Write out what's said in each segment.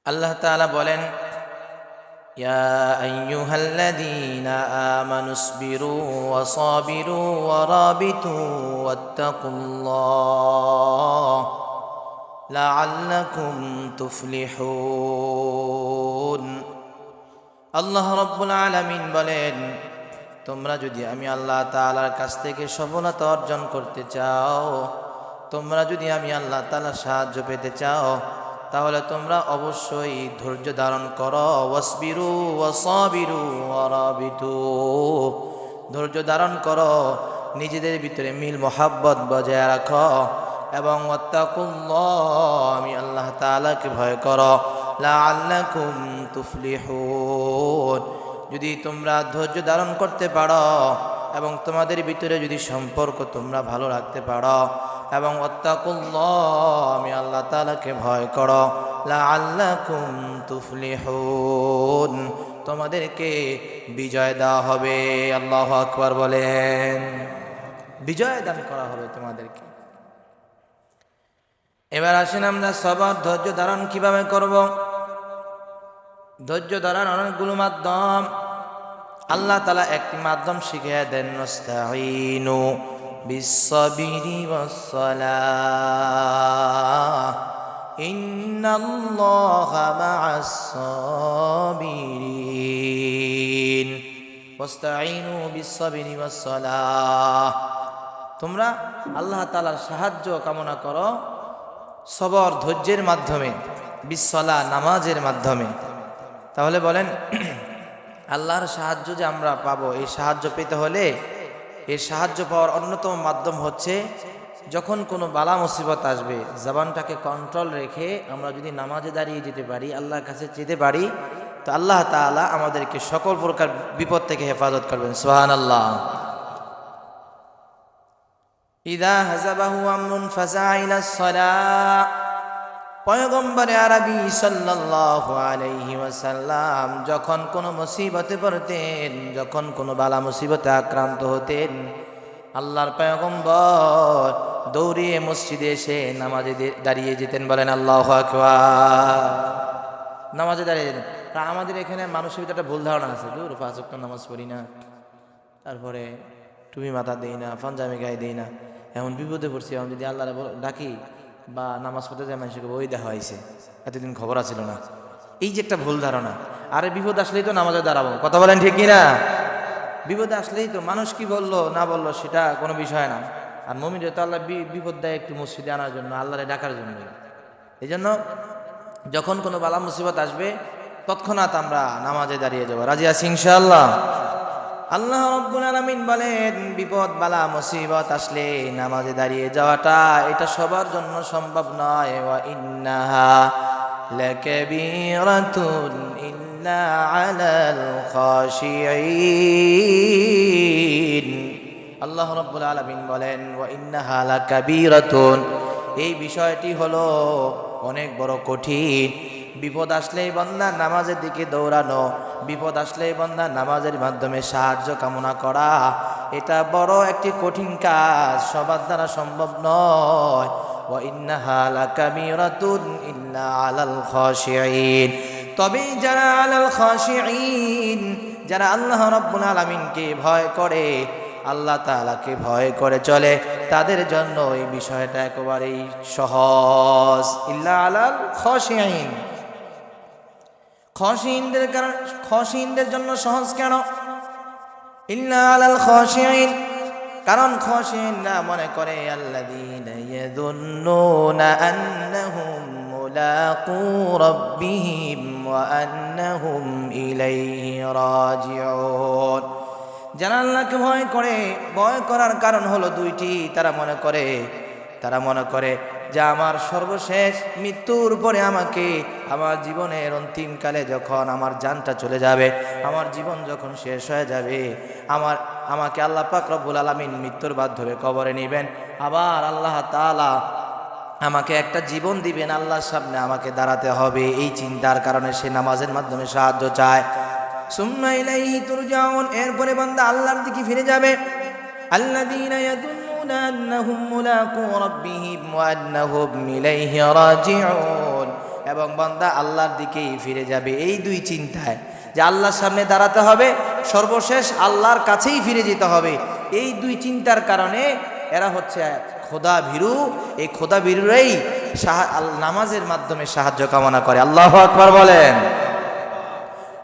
আল্লাহ তাআলা বলেন, ইয়া আইয়ুহাল্লাযীনা আমানুসবিরু ওয়া সাবিরু ওয়া রাবিতু ওয়াত্তাকুল্লাহ লাআল্লাকুম তুফলিহুন। আল্লাহ রাব্বুল আলামিন বলেন, তোমরা যদি আমি আল্লাহ তাআলার কাছ থেকে সফলতা অর্জন করতে চাও, তোমরা যদি আমি আল্লাহ তাআলার সাহায্য পেতে চাও, তাহলে তোমরা অবশ্যই ধৈর্য ধারণ করো। ওয়াসবিরু ওয়াসাবিরু ওয়ারাবিতু, ধৈর্য ধারণ করো, নিজেদের ভিতরে মিল মোহাব্বত বজায় রাখো, এবং ওয়াত্তাকুল্লাহ, আমি আল্লাহ তাআলাকে ভয় করো, লাআল্লাকুম তুফলিহুন। যদি তোমরা ধৈর্য ধারণ করতে পারো এবং তোমাদের ভিতরে যদি সম্পর্ক তোমরা ভালো রাখতে পারো, এবং ওয়াত্তাকুল্লাহ, আমি আল্লাহ তাআলাকে ভয় করো, লাআল্লাকুম তুফলিহুন, তোমাদেরকে বিজয় দেওয়া হবে। আল্লাহু আকবার বলেন, বিজয় দান করা হবে তোমাদেরকে। এবার আসেন আমরা সবর ধৈর্য ধারণ কিভাবে করব। ধৈর্য ধারণ অনেকগুলো মাধ্যম, আল্লাহ তাআলা একটি মাধ্যম শিখিয়ে দেন, নাস্তাঈনু বিস-সাবরি ওয়াস-সালাহ ইন্নাল্লাহা মা'আস-সাবিরিন। ওয়াস্তাঈনু বিস-সাবরি ওয়াস-সালাহ, তোমরা আল্লাহ তাআলার সাহায্য কামনা করো সবর ধৈর্যের মাধ্যমে, বিস-সালাহ নামাজের মাধ্যমে। তাহলে বলেন, আল্লাহর সাহায্য যে আমরা পাবো, এই সাহায্য পেতে হলে এই সাহায্য পাওয়ার অন্যতম মাধ্যম হচ্ছে, যখন কোনো বালা মুসিবত আসবে, জবানটাকে কন্ট্রোল রেখে আমরা যদি নামাজে দাঁড়িয়ে যেতে পারি, আল্লাহর কাছে যেতে পারি, তো আল্লাহ তাআলা আমাদেরকে সকল প্রকার বিপদ থেকে হেফাজত করবেন। সুবহানাল্লাহ। ইযা হাযাবাহু আমরুন ফাযা'a ইলাস সালাহ, পয়গম্বরে আরবি সাল্লাল্লাহু আলাইহি ওয়াসাল্লাম যখন কোনো মুসিবতে পড়তেন, যখন কোনো বালা মুসিবতে আক্রান্ত হতেন, আল্লাহর পয়গম্বর দৌড়িয়ে মসজিদে এসে নামাজে দাঁড়িয়ে যেতেন। বলেন আল্লাহু আকবার। নামাজে দাঁড়িয়ে যেতেন। আমাদের এখানে মানুষের ভিতরে একটা ভুল ধারণা আছে, দূর পাঁচ ওয়াক্ত নামাজ পড়ি না, তারপরে টুপি মাথা দেই না, পাঞ্জাবি গায়ে দেই না, এমন বিপদে পড়ছি, এখন যদি আল্লাহরে ডাকি বা নামাজ পড়তে যায়, মানুষকে ওই দেখা হয়েছে, এতদিন খবর আছিল না। এই যে একটা ভুল ধারণা। আরে বিপদ আসলেই তো নামাজে দাঁড়াবো, কথা বলেন ঠিক কিনা? বিপদে আসলেই তো, মানুষ কি বললো না বললো সেটা কোনো বিষয় না। আর মুমিনরে তো আল্লাহ বিপদ দেয় একটু মসজিদে আনার জন্য, আল্লাহরে ডাকার জন্য। এই জন্য যখন কোনো বালা মুসিবত আসবে, তৎক্ষণাৎ আমরা নামাজে দাঁড়িয়ে যাবো। রাজি আছি ইনশাআল্লাহ? আল্লাহ রাব্বুল আলামিন বলেন, বিপদ বালা মুসিবত আসলে নামাজে দাঁড়িয়ে যাওয়াটা এটা সবার জন্য সম্ভব নয়। ওয়া ইন্নাহা লাকাবীরাতুন ইল্লা আলাল খাশিঈন। আল্লাহ রাব্বুল আলামিন বলেন, ওয়া ইন্নাহা লাকাবীরাতুন, এই বিষয়টি হলো অনেক বড় কঠিন। বিপদ আসলেই বান্দা নামাজের দিকে দৌড়ানো, বিপদ আসলেই বান্দা নামাজের মাধ্যমে সাহায্য কামনা করা, এটা বড় একটি কঠিন কাজ, সবার দ্বারা সম্ভব নয়। ওয়া ইন্নাহা লাকাবীরাতুন ইল্লা আলাল খাশিঈন, তবে যারা আলাল খাশিঈন, যারা আল্লাহ রাব্বুল আলামিনকে ভয় করে, আল্লাহ তাআলাকে ভয় করে চলে, তাদের জন্য এই বিষয়টা একেবারেই সহজ। ইল্লা আলাল খাশিঈন, খাশিঈনদের জন্য সহজ কেন? ইল্লা আলাল খাশিঈন, কারণ খাশিঈনরা মনে করে আল্লাযীনা ইয়াযুন্নুনা আন্নাহুম মুলাকু রাব্বিহিম ওয়া আন্নাহুম ইলাইহি রাজিউন। যারা আল্লাহকে ভয় করে, ভয় করার কারণ হলো দুইটি। তারা মনে করে যে আমার সর্বশেষ মৃত্যুর পরে আমাকে, আমার জীবনের অন্তিমকালে যখন আমার জানটা চলে যাবে, আমার জীবন যখন শেষ হয়ে যাবে, আমাকে আল্লাহ পাক রব্বুল আলামিন মৃত্যুর মাধ্যমে কবরে নেবেন, আবার আল্লাহ তাআলা আমাকে একটা জীবন দিবেন, আল্লাহর সামনে আমাকে দাঁড়াতে হবে। এই চিন্তার কারণে সে নামাজের মাধ্যমে সাহায্য চায়। সুম্মা ইলাইহি তুরজাউন, এরপরে বান্দা আল্লাহর দিকে ফিরে যাবে। আল্লাযীনা ইয়াযুন্নুনা আন্নাহুম মুলাকু রাব্বিহিম ওয়া আন্নাহুম ইলাইহি রাজিউন, এবং বান্দা আল্লাহর দিকেই ফিরে যাবে। এই দুই চিন্তায় যে আল্লাহর সামনে দাঁড়াতে হবে, সর্বশেষ আল্লাহর কাছেই ফিরে যেতে হবে, এই দুই চিন্তার কারণে এরা হচ্ছে খোদা ভীরু। এই খোদা ভীরুরাই নামাজের মাধ্যমে সাহায্য কামনা করে। আল্লাহু আকবার বলেন।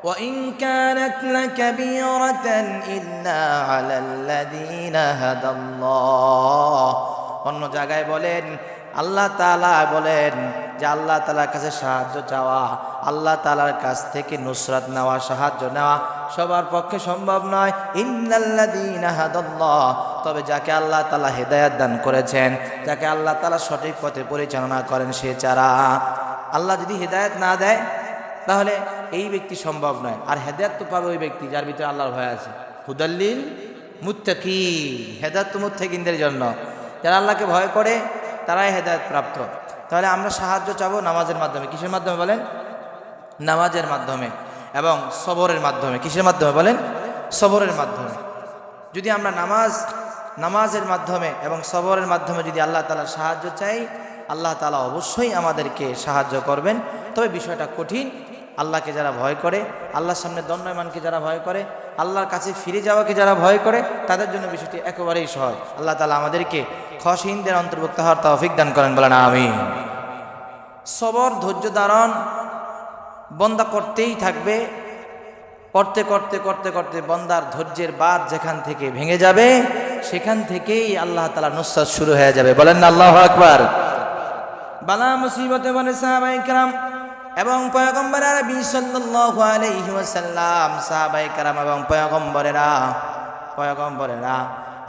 وَإِنْ كَانَتْ لَكَبِيرَةً إِلَّا عَلَى الَّذِينَ هَدَى اللَّهُ। অন্য জায়গায় বলেন, আল্লাহ তাআলা বলেন যে আল্লাহ তাআলার কাছে সাহায্য চাওয়া, আল্লাহ তাআলার কাছ থেকে নুসরাত নেওয়া, সাহায্য নেওয়া সবার পক্ষে সম্ভব নয়। ইন্নাল্লাযীনা হাদাল্লাহ, তবে যাকে আল্লাহ তাআলা হেদায়েত দান করেছেন, যাকে আল্লাহ তাআলা সঠিক পথে পরিচালনা করেন, সে ছাড়া। আল্লাহ যদি হেদায়েত না দেয় তাহলে এই ব্যক্তি সম্ভব নয়। আর হেদায়েত তো পাবে ওই ব্যক্তি যার ভিতরে আল্লাহর ভয় আছে। হুদাল্লিল মুত্তাকিন, হেদায়েত তো মুত্তাকিনদের জন্য, যারা আল্লাহকে ভয় করে তারাই হেদায়েত প্রাপ্ত। তাহলে আমরা সাহায্য চাবো নামাজের মাধ্যমে। কিসের মাধ্যমে বলেন? নামাজের মাধ্যমে এবং সবরের মাধ্যমে। কিসের মাধ্যমে বলেন? সবরের মাধ্যমে। যদি আমরা নামাজের মাধ্যমে এবং সবরের মাধ্যমে যদি আল্লাহ তাআলার সাহায্য চাই, আল্লাহ তাআলা অবশ্যই আমাদেরকে সাহায্য করবেন। তবে বিষয়টা কঠিন। আল্লাহকে যারা ভয় করে, আল্লাহর সামনে দণ্ডায়মানকে যারা ভয় করে, আল্লাহর কাছে ফিরে যাওয়াকে যারা ভয় করে, তাদের জন্য বিষয়টি একেবারেই সহজ। আল্লাহ তাআলা আমাদেরকে খশঈনদের অন্তর্ভুক্ত হওয়ার তৌফিক দান করেন, বলেন আমিন। সবর, ধৈর্য ধারণ বন্দা করতেই থাকবে। করতে করতে করতে করতে বন্দার ধৈর্যের বাঁধ যেখান থেকে ভেঙে যাবে, সেখান থেকেই আল্লাহ তাআলা নুসরাত শুরু হয়ে যাবে। বলেন না আল্লাহু আকবার। বালা মুসিবতে বলে সাহাবায়ে কেরাম এবং পয়গম্বর আরবি সাল্লাল্লাহু আলাইহি ওয়াসাল্লাম, সাহাবায়ে কেরাম এবং পয়গম্বরেরা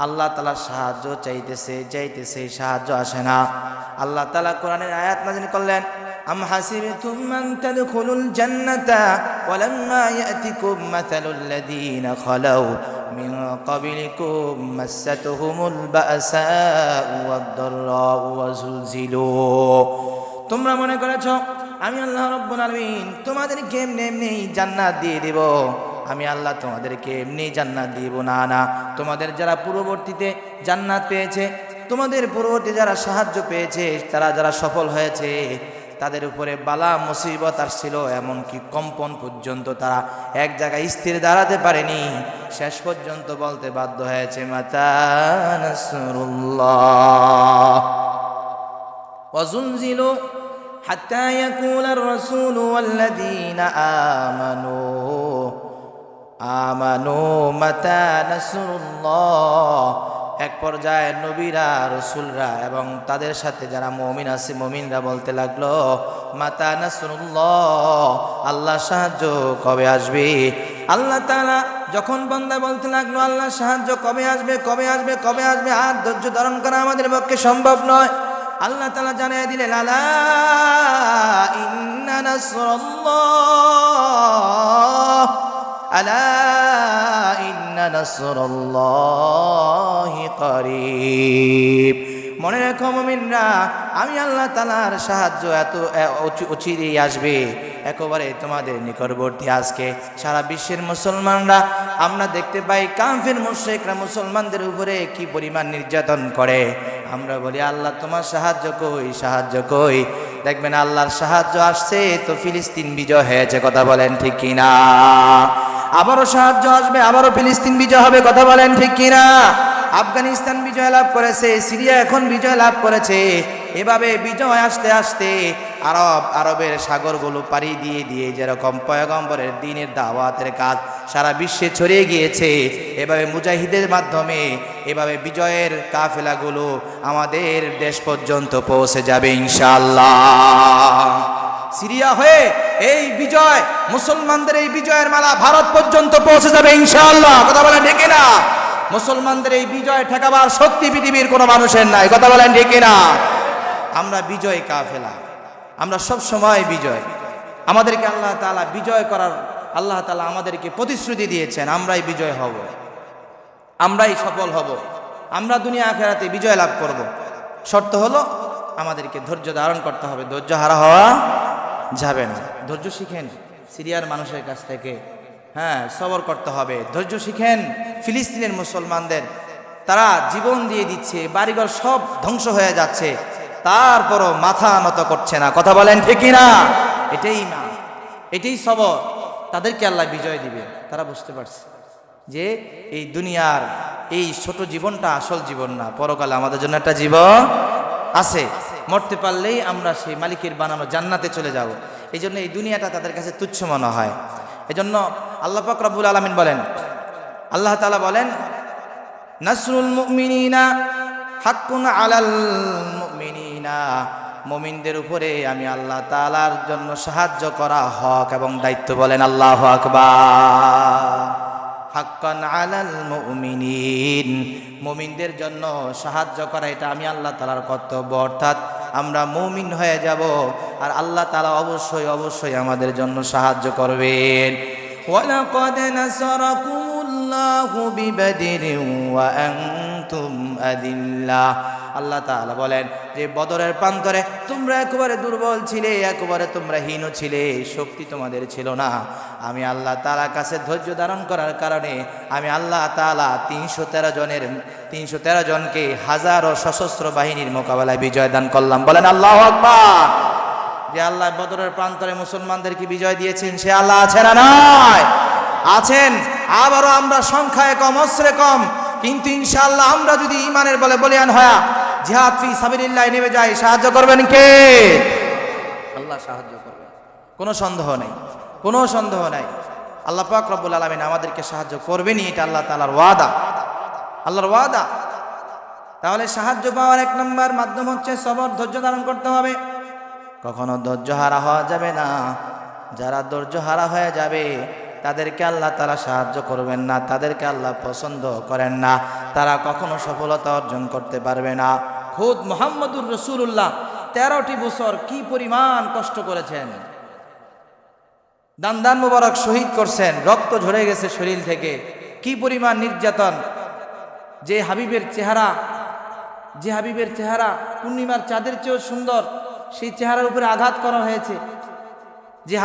আল্লাহ তাআলার সাহায্য চাইতেছে, সাহায্য আসে না। আল্লাহ তাআলা কোরআনের আয়াত নাযিল করলেন, আম হাসিবতুম মান তাদখুলুল জান্নাতা ওয়ালাম্মা ইয়াতিকুম মাসালুল লাযীনা খালাউ মিন ক্বাবলিকুম মাসাতুহুমুল বাসাউ ওয়াদ-দাররাউ ওয়া যুলজিলু। তোমরা মনে করেছো আমি আল্লাহ রাব্বুল আলামিন তোমাদেরকে এমনি জান্নাত দিয়ে দেব। আমি আল্লাহ তোমাদেরকে এমনি জান্নাত দিব না। না, তোমাদের যারা পূর্ববর্তীতে জান্নাত পেয়েছে, তোমাদের পূর্ববর্তী যারা সাহায্য পেয়েছে, তারা যারা সফল হয়েছে, তাদের উপরে বালা মুসিবত আসছিল, এমনকি কম্পন পর্যন্ত তারা এক জায়গায় স্থির দাঁড়াতে পারেনি। শেষ পর্যন্ত বলতে বাধ্য হয়েছে, মাতা নাসরুল্লাহ ওয়া যুলজিলু হাত্তা ইয়াকুলার রাসূলু ওয়াল্লাযীনা আমানু মাতা নাসরুল্লাহ। এক পর্যায়ে নবীরা, রসুলরা এবং তাদের সাথে যারা মুমিন আছে, মুমিনরা বলতে লাগলো, মাতা নাসরুল্লাহ, আল্লাহ সাহায্য কবে আসবে? আল্লাহ তাআলা যখন বান্দা বলতে লাগলো আল্লাহ সাহায্য কবে আসবে, কবে আসবে, কবে আসবে, আর ধৈর্য ধারণ করা আমাদের পক্ষে সম্ভব নয়। আল্লাহ তাআলা জানিয়ে দিলেন, আলা ইন্না নাসরাল্লাহ, আলা ইন্না নাসরাল্লাহি করিব। মনে রেখো মুমিনরা, আমি আল্লাহ তাআলার সাহায্য এত অচিরেই আসবে, একেবারে তোমাদের নিকটবর্তী। আজকে সারা বিশ্বের মুসলমানরা আমরা দেখতে পাই কাফির মুশরিকরা মুসলমানদের উপরে কি পরিমাণ নির্যাতন করে। আমরা বলি আল্লাহ তোমার সাহায্য কই, সাহায্য কই? দেখবেন আল্লাহর সাহায্য আসছে তো ফিলিস্তিন বিজয় হয়েছে। কথা বলেন ঠিক কিনা? আবারও সাহায্য আসবে, আবারও ফিলিস্তিন বিজয় হবে। কথা বলেন ঠিক কিনা? আফগানিস্তান বিজয় লাভ করেছে, সিরিয়া এখন বিজয় লাভ করেছে। এভাবে বিজয় আসতে আসতে আরবের সাগরগুলো পাড়ি দিয়ে দিয়ে যেরকম পয়গম্বরের দ্বীনের দাওয়াতের কাজ সারা বিশ্বে ছড়িয়ে গিয়েছে, এভাবে মুজাহিদের মাধ্যমে এভাবে বিজয়ের কাফেলাগুলো আমাদের দেশ পর্যন্ত পৌঁছে যাবে ইনশাআল্লাহ। সিরিয়া হয়ে এই বিজয়, মুসলমানদের এই বিজয়ের মালা ভারত পর্যন্ত পৌঁছে যাবে ইনশাআল্লাহ। কথা বলেন ঠিক না? মুসলমানদের এই বিজয় ঠেকাবার শক্তি পৃথিবীর কোনো মানুষের নাই। কথা বলেন ঠিক না? আমরা বিজয় কাফেলা, আমরা সব সময় বিজয়। আমাদেরকে আল্লাহ তাআলা বিজয় করার, আল্লাহ তাআলা আমাদেরকে প্রতিশ্রুতি দিয়েছেন, আমরাই বিজয় হব, আমরাই সফল হব, আমরা দুনিয়া আখিরাতে বিজয় লাভ করব। শর্ত হলো আমাদেরকে ধৈর্য ধারণ করতে হবে, ধৈর্য হারা হওয়া যাবে না। ধৈর্য শিখেন সিরিয়ার মানুষের কাছ থেকে, সবর করতে হবে। ধৈর্য শিখেন ফিলিস্তিনের মুসলমানদের, তারা জীবন দিয়ে দিচ্ছে, বাড়িঘর সব ধ্বংস হয়ে যাচ্ছে, তারপরও মাথা নত করছে না। কথা বলেন ঠিক না? এটাই ইমান, এটাই সবর। তাদেরকে আল্লাহ বিজয় দিবে। তারা বুঝতে পারছে যে এই দুনিয়ার এই ছোট জীবনটা আসল জীবন না, পরকালে আমাদের জন্য একটা জীবন আছে। মরতে পারলেই আমরা সেই মালিকের বানানো জান্নাতে চলে যাব। এই জন্য এই দুনিয়াটা তাদের কাছে তুচ্ছ মনে হয়। এজন্য আল্লাহ পাক রব্বুল আলামিন বলেন, আল্লাহ তাআলা বলেন, নাসরুল মুমিনিনা হাক্কুন আলাল মুমিনিনা, মুমিনদের উপরে আমি আল্লাহ তাআলার জন্য সাহায্য করা হক এবং দায়িত্ব। বলেন আল্লাহু আকবার। হাক্কান আলাল মুমিনিন, মুমিনদের জন্য সাহায্য করা এটা আমি আল্লাহ তাআলার কর্তব্য। অর্থাৎ আমরা মুমিন হয়ে যাব আর আল্লাহ তাআলা অবশ্যই অবশ্যই আমাদের জন্য সাহায্য করবেন। ওয়ালাকাদ নাসারাকুমুল্লাহু বিবাদরিন ওয়া আনতুম আদিল্লা, আল্লাহ তাআলা বলেন যে বদরের প্রান্তরে তোমরা একেবারে দুর্বল ছিলে, একেবারে তোমরা হীন ছিলে, শক্তি তোমাদের ছিল না। আমি আল্লাহ তাআলার কাছে ধৈর্য ধারণ করার কারণে আমি আল্লাহ তাআলা 313 জনকে হাজারো সশস্ত্র বাহিনীর মোকাবেলায় বিজয় দান করলাম। বলেন আল্লাহু আকবার। যে আল্লাহ বদরের প্রান্তরে মুসলমানদেরকে বিজয় দিয়েছেন সে আল্লাহ আছেন না নয়? আছেন। আবারও আমরা সংখ্যায় কম, অস্ত্রে কম, কিন্তু ইনশাআল্লাহ আমরা যদি ঈমানের বলে বলিয়ান হয়া জিহাদ ফি সাবিলিল্লাহ নেমে যাই, সাহায্য করবেন কে? আল্লাহ সাহায্য করবেন, কোনো সন্দেহ নেই, কোনো সন্দেহ নাই। আল্লাহ পাক রব্বুল আলামিন আমাদেরকে সাহায্য করবেনই, এটা আল্লাহ তাআলার ওয়াদা, আল্লাহর ওয়াদা। তাহলে সাহায্য পাওয়ার এক নম্বর মাধ্যম হচ্ছে সবর, ধৈর্য ধারণ করতে হবে। কখনো ধৈর্য হারা হওয়া যাবে না। যারা ধৈর্য হারা হয়ে যাবে তাদেরকে আল্লাহ তাআলা সাহায্য করবেন না, তাদেরকে আল্লাহ পছন্দ করেন না, তারা কখনো সফলতা অর্জন করতে পারবে না। খুদ মুহাম্মদুর রাসূলুল্লাহ 13টি বছর কি পরিমাণ কষ্ট করেছেন, দান মুবারক শহীদ করছেন, রক্ত ঝরে গেছে শরীর থেকে, কি পরিমাণ নির্যাতন। যে হাবিবের চেহারা পূর্ণিমার চাঁদের চেয়েও সুন্দর, সেই চেহারার উপরে আঘাত করা হয়েছে। যে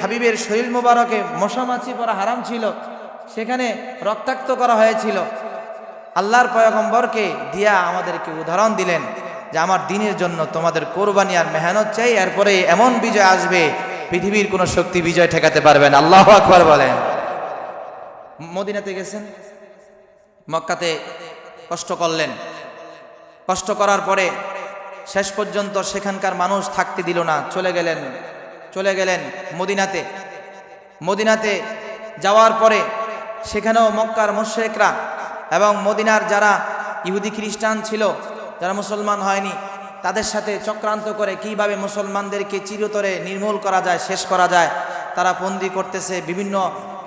হাবিবের শরীর মোবারকে মশা মাছি পরা হারাম ছিল, সেখানে রক্তাক্ত করা হয়েছিল। আল্লাহর পয়গম্বরকে দিয়া আমাদেরকে উদাহরণ দিলেন যে আমার দ্বীনের জন্য তোমাদের কোরবানি আর মেহনত চাই, এরপরে এমন বিজয় আসবে পৃথিবীর কোনো শক্তি বিজয় ঠেকাতে পারবে না। আল্লাহু আকবার বলেন। মদিনাতে গেছেন, মক্কাতে কষ্ট করলেন, কষ্ট করার পরে শেষ পর্যন্ত সেখানকার মানুষ থাকতে দিল না, চলে গেলেন মদিনাতে যাওয়ার পরে সেখানেও মক্কার মুশরিকরা এবং মদিনার যারা ইহুদি খ্রিস্টান ছিল, যারা মুসলমান হয়নি, তাদের সাথে চক্রান্ত করে কিভাবে মুসলমানদেরকে চিরতরে নির্মূল করা যায়, শেষ করা যায়, তারা বন্দী করতেছে, বিভিন্ন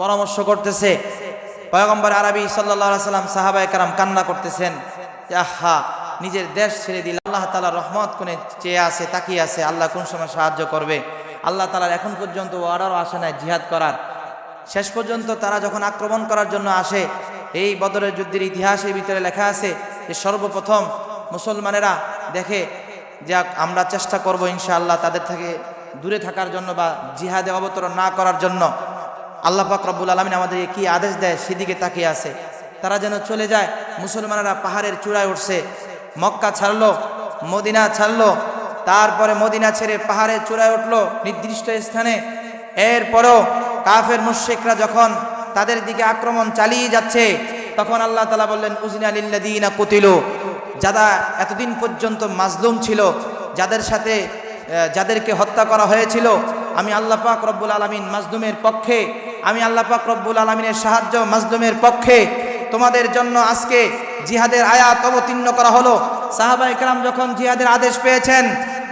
পরামর্শ করতেছে। পয়গম্বর আরবি সাল্লাল্লাহু আলাইহি সাল্লাম সাহাবায়ে কেরাম কান্না করতেছেন যে আহা, নিজের দেশ ছেড়ে দিল, আল্লাহ তাআলার রহমত কোণে চেয়ে আছে, তাকিয়ে আছে, আল্লাহ কোন সময় সাহায্য করবে। আল্লাহ তাআলার এখন পর্যন্ত অর্ডারও আসে নাই জিহাদ করার। শেষ পর্যন্ত তারা যখন আক্রমণ করার জন্য আসে, এই বদরের যুদ্ধের ইতিহাসের ভিতরে লেখা আছে যে সর্বপ্রথম মুসলমানেরা দেখে যে আমরা চেষ্টা করব ইনশাআল্লাহ তাদের থেকে দূরে থাকার জন্য বা জিহাদে অবতরণ না করার জন্য। আল্লাহ পাক রব্বুল আলামিন আমাদেরকে কি আদেশ দেয় সেদিকে তাকিয়ে আছে। তারা যেন চলে যায়। মুসলমানেরা পাহাড়ের চূড়ায় উঠছে, মক্কা ছাড়লো, মদিনা ছাড়লো, তারপরে মদিনা ছেড়ে পাহাড়ের চূড়ায় উঠলো নির্দিষ্ট স্থানে। এরপরও কাফের মুশরিকরা যখন তাদের দিকে আক্রমণ চালিয়ে যাচ্ছে, তখন আল্লাহ তাআলা বললেন উযিনা লিল্লাযীনা কুতিলু, যারা এতদিন পর্যন্ত মাজলুম ছিল, যাদেরকে হত্যা করা হয়েছিল, আমি আল্লাহ পাক রব্বুল আলামিন মাজলুমের পক্ষে, আমি আল্লাহ পাক রব্বুল আলামিনের সাহায্য মাজলুমের পক্ষে। তোমাদের জন্য আজকে জিহাদের আয়াত অবতীর্ণ করা হলো। সাহাবায়ে কেরাম যখন জিহাদের আদেশ পেয়েছেন,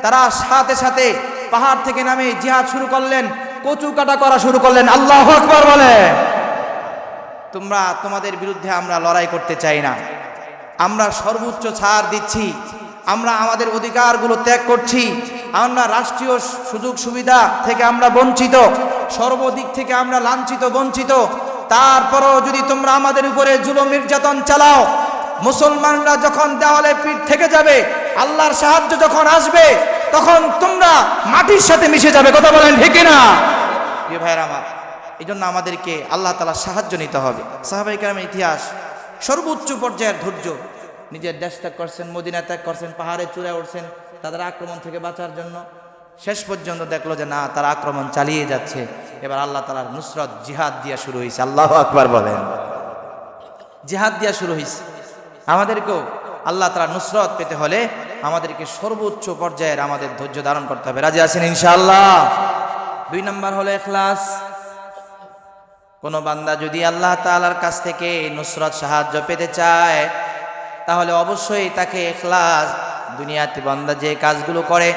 তারা সাথে সাথে পাহাড় থেকে নামে জিহাদ শুরু করলেন, কচু কাটা করা শুরু করলেন। আল্লাহু আকবার বলে। তোমাদের বিরুদ্ধে আমরা লড়াই করতে চাই না, আমরা সর্বোচ্চ ছাড় দিচ্ছি, আমরা আমাদের অধিকারগুলো ত্যাগ করছি, আমরা রাষ্ট্রীয় সুযোগ সুবিধা থেকে আমরা বঞ্চিত, সর্বদিক থেকে আমরা লাঞ্ছিত বঞ্চিত। তারপরও যদি তোমরা আমাদের উপরে জুলুম নির্যাতন চালাও, মুসলমানরা যখন দেওয়ালে পিঠ থেকে যাবে, আল্লাহর সাহায্য যখন আসবে, তখন তোমরা মাটির সাথে মিশে যাবে। কথা বলেন ঠিক না? প্রিয় ভাইরা আমার, এই জন্য আমাদেরকে আল্লাহ তাআলার সাহায্য নিতে হবে। সাহাবায়ে কেরামের ইতিহাস, সর্বোচ্চ পর্যায়ের ধৈর্য, নিজের দেশ ত্যাগ করছেন, মদিনা ত্যাগ করছেন, পাহাড়ে চূড়ায় উঠছেন তাদের আক্রমণ থেকে বাঁচার জন্য। শেষ পর্যন্ত দেখলো যে না, তারা আক্রমণ চালিয়ে যাচ্ছে। এবার আল্লাহ তাআলার নুসরত জিহাদ দিয়া শুরু হয়েছে। আল্লাহু আকবার বলেন। জিহাদ দিয়া শুরু হয়েছে। আমাদেরকেও আল্লাহ তাআলার নুসরত পেতে হলে আমাদেরকে সর্বোচ্চ পর্যায়ের আমাদের ধৈর্য ধারণ করতে হবে। রাজি আছেন ইনশাআল্লাহ? 2 নম্বর হলো ইখলাস। কোন বান্দা যদি আল্লাহ তাআলার কাছ থেকে নুসরত সাহায্য পেতে চায় তাহলে অবশ্যই তাকে ইখলাস, দুনিয়াতে বান্দা যে কাজগুলো করে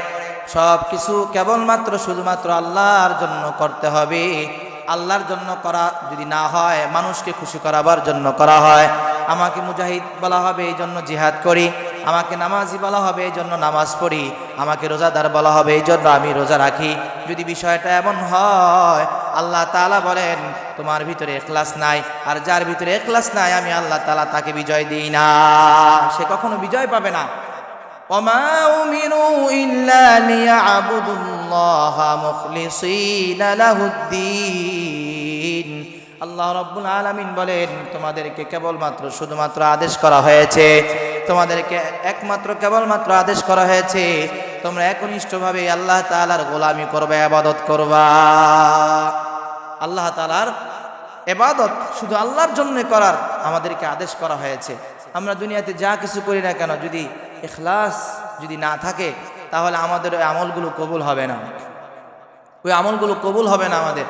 সব কিছু কেবলমাত্র শুধুমাত্র আল্লাহর জন্য করতে হবে। আল্লাহর জন্য করা যদি না হয়, মানুষকে খুশি করাবার জন্য করা হয়। আমাকে মুজাহিদ বলা হবে এই জন্য জিহাদ করি, আমাকে নামাজি বলা হবে এই জন্য নামাজ পড়ি, আমাকে রোজাদার বলা হবে এই জন্য আমি রোজা রাখি। যদি বিষয়টা এমন হয়, আল্লাহ তাআলা বলেন তোমার ভিতরে ইখলাস নাই, আর যার ভিতরে ইখলাস নাই আমি আল্লাহ তাআলা তাকে বিজয় দিই না, সে কখনো বিজয় পাবে না। وما أمروا إلا ليعبدوا الله مخلصين له الدين। আল্লাহ রাব্বুল আলামিন বলেন তোমাদেরকে কেবলমাত্র শুধুমাত্র আদেশ করা হয়েছে, তোমাদেরকে একমাত্র কেবলমাত্র আদেশ করা হয়েছে তোমরা একনিষ্ঠভাবে আল্লাহ তাআলার গোলামি করবে, ইবাদত করবা। আল্লাহ তাআলার ইবাদত শুধু আল্লাহর জন্য করার আমাদেরকে আদেশ করা হয়েছে। আমরা দুনিয়াতে যা কিছু করি না কেন, যদি ইখলাস যদি না থাকে তাহলে আমাদের ওই আমলগুলো কবুল হবে না, ওই আমলগুলো কবুল হবে না। আমাদের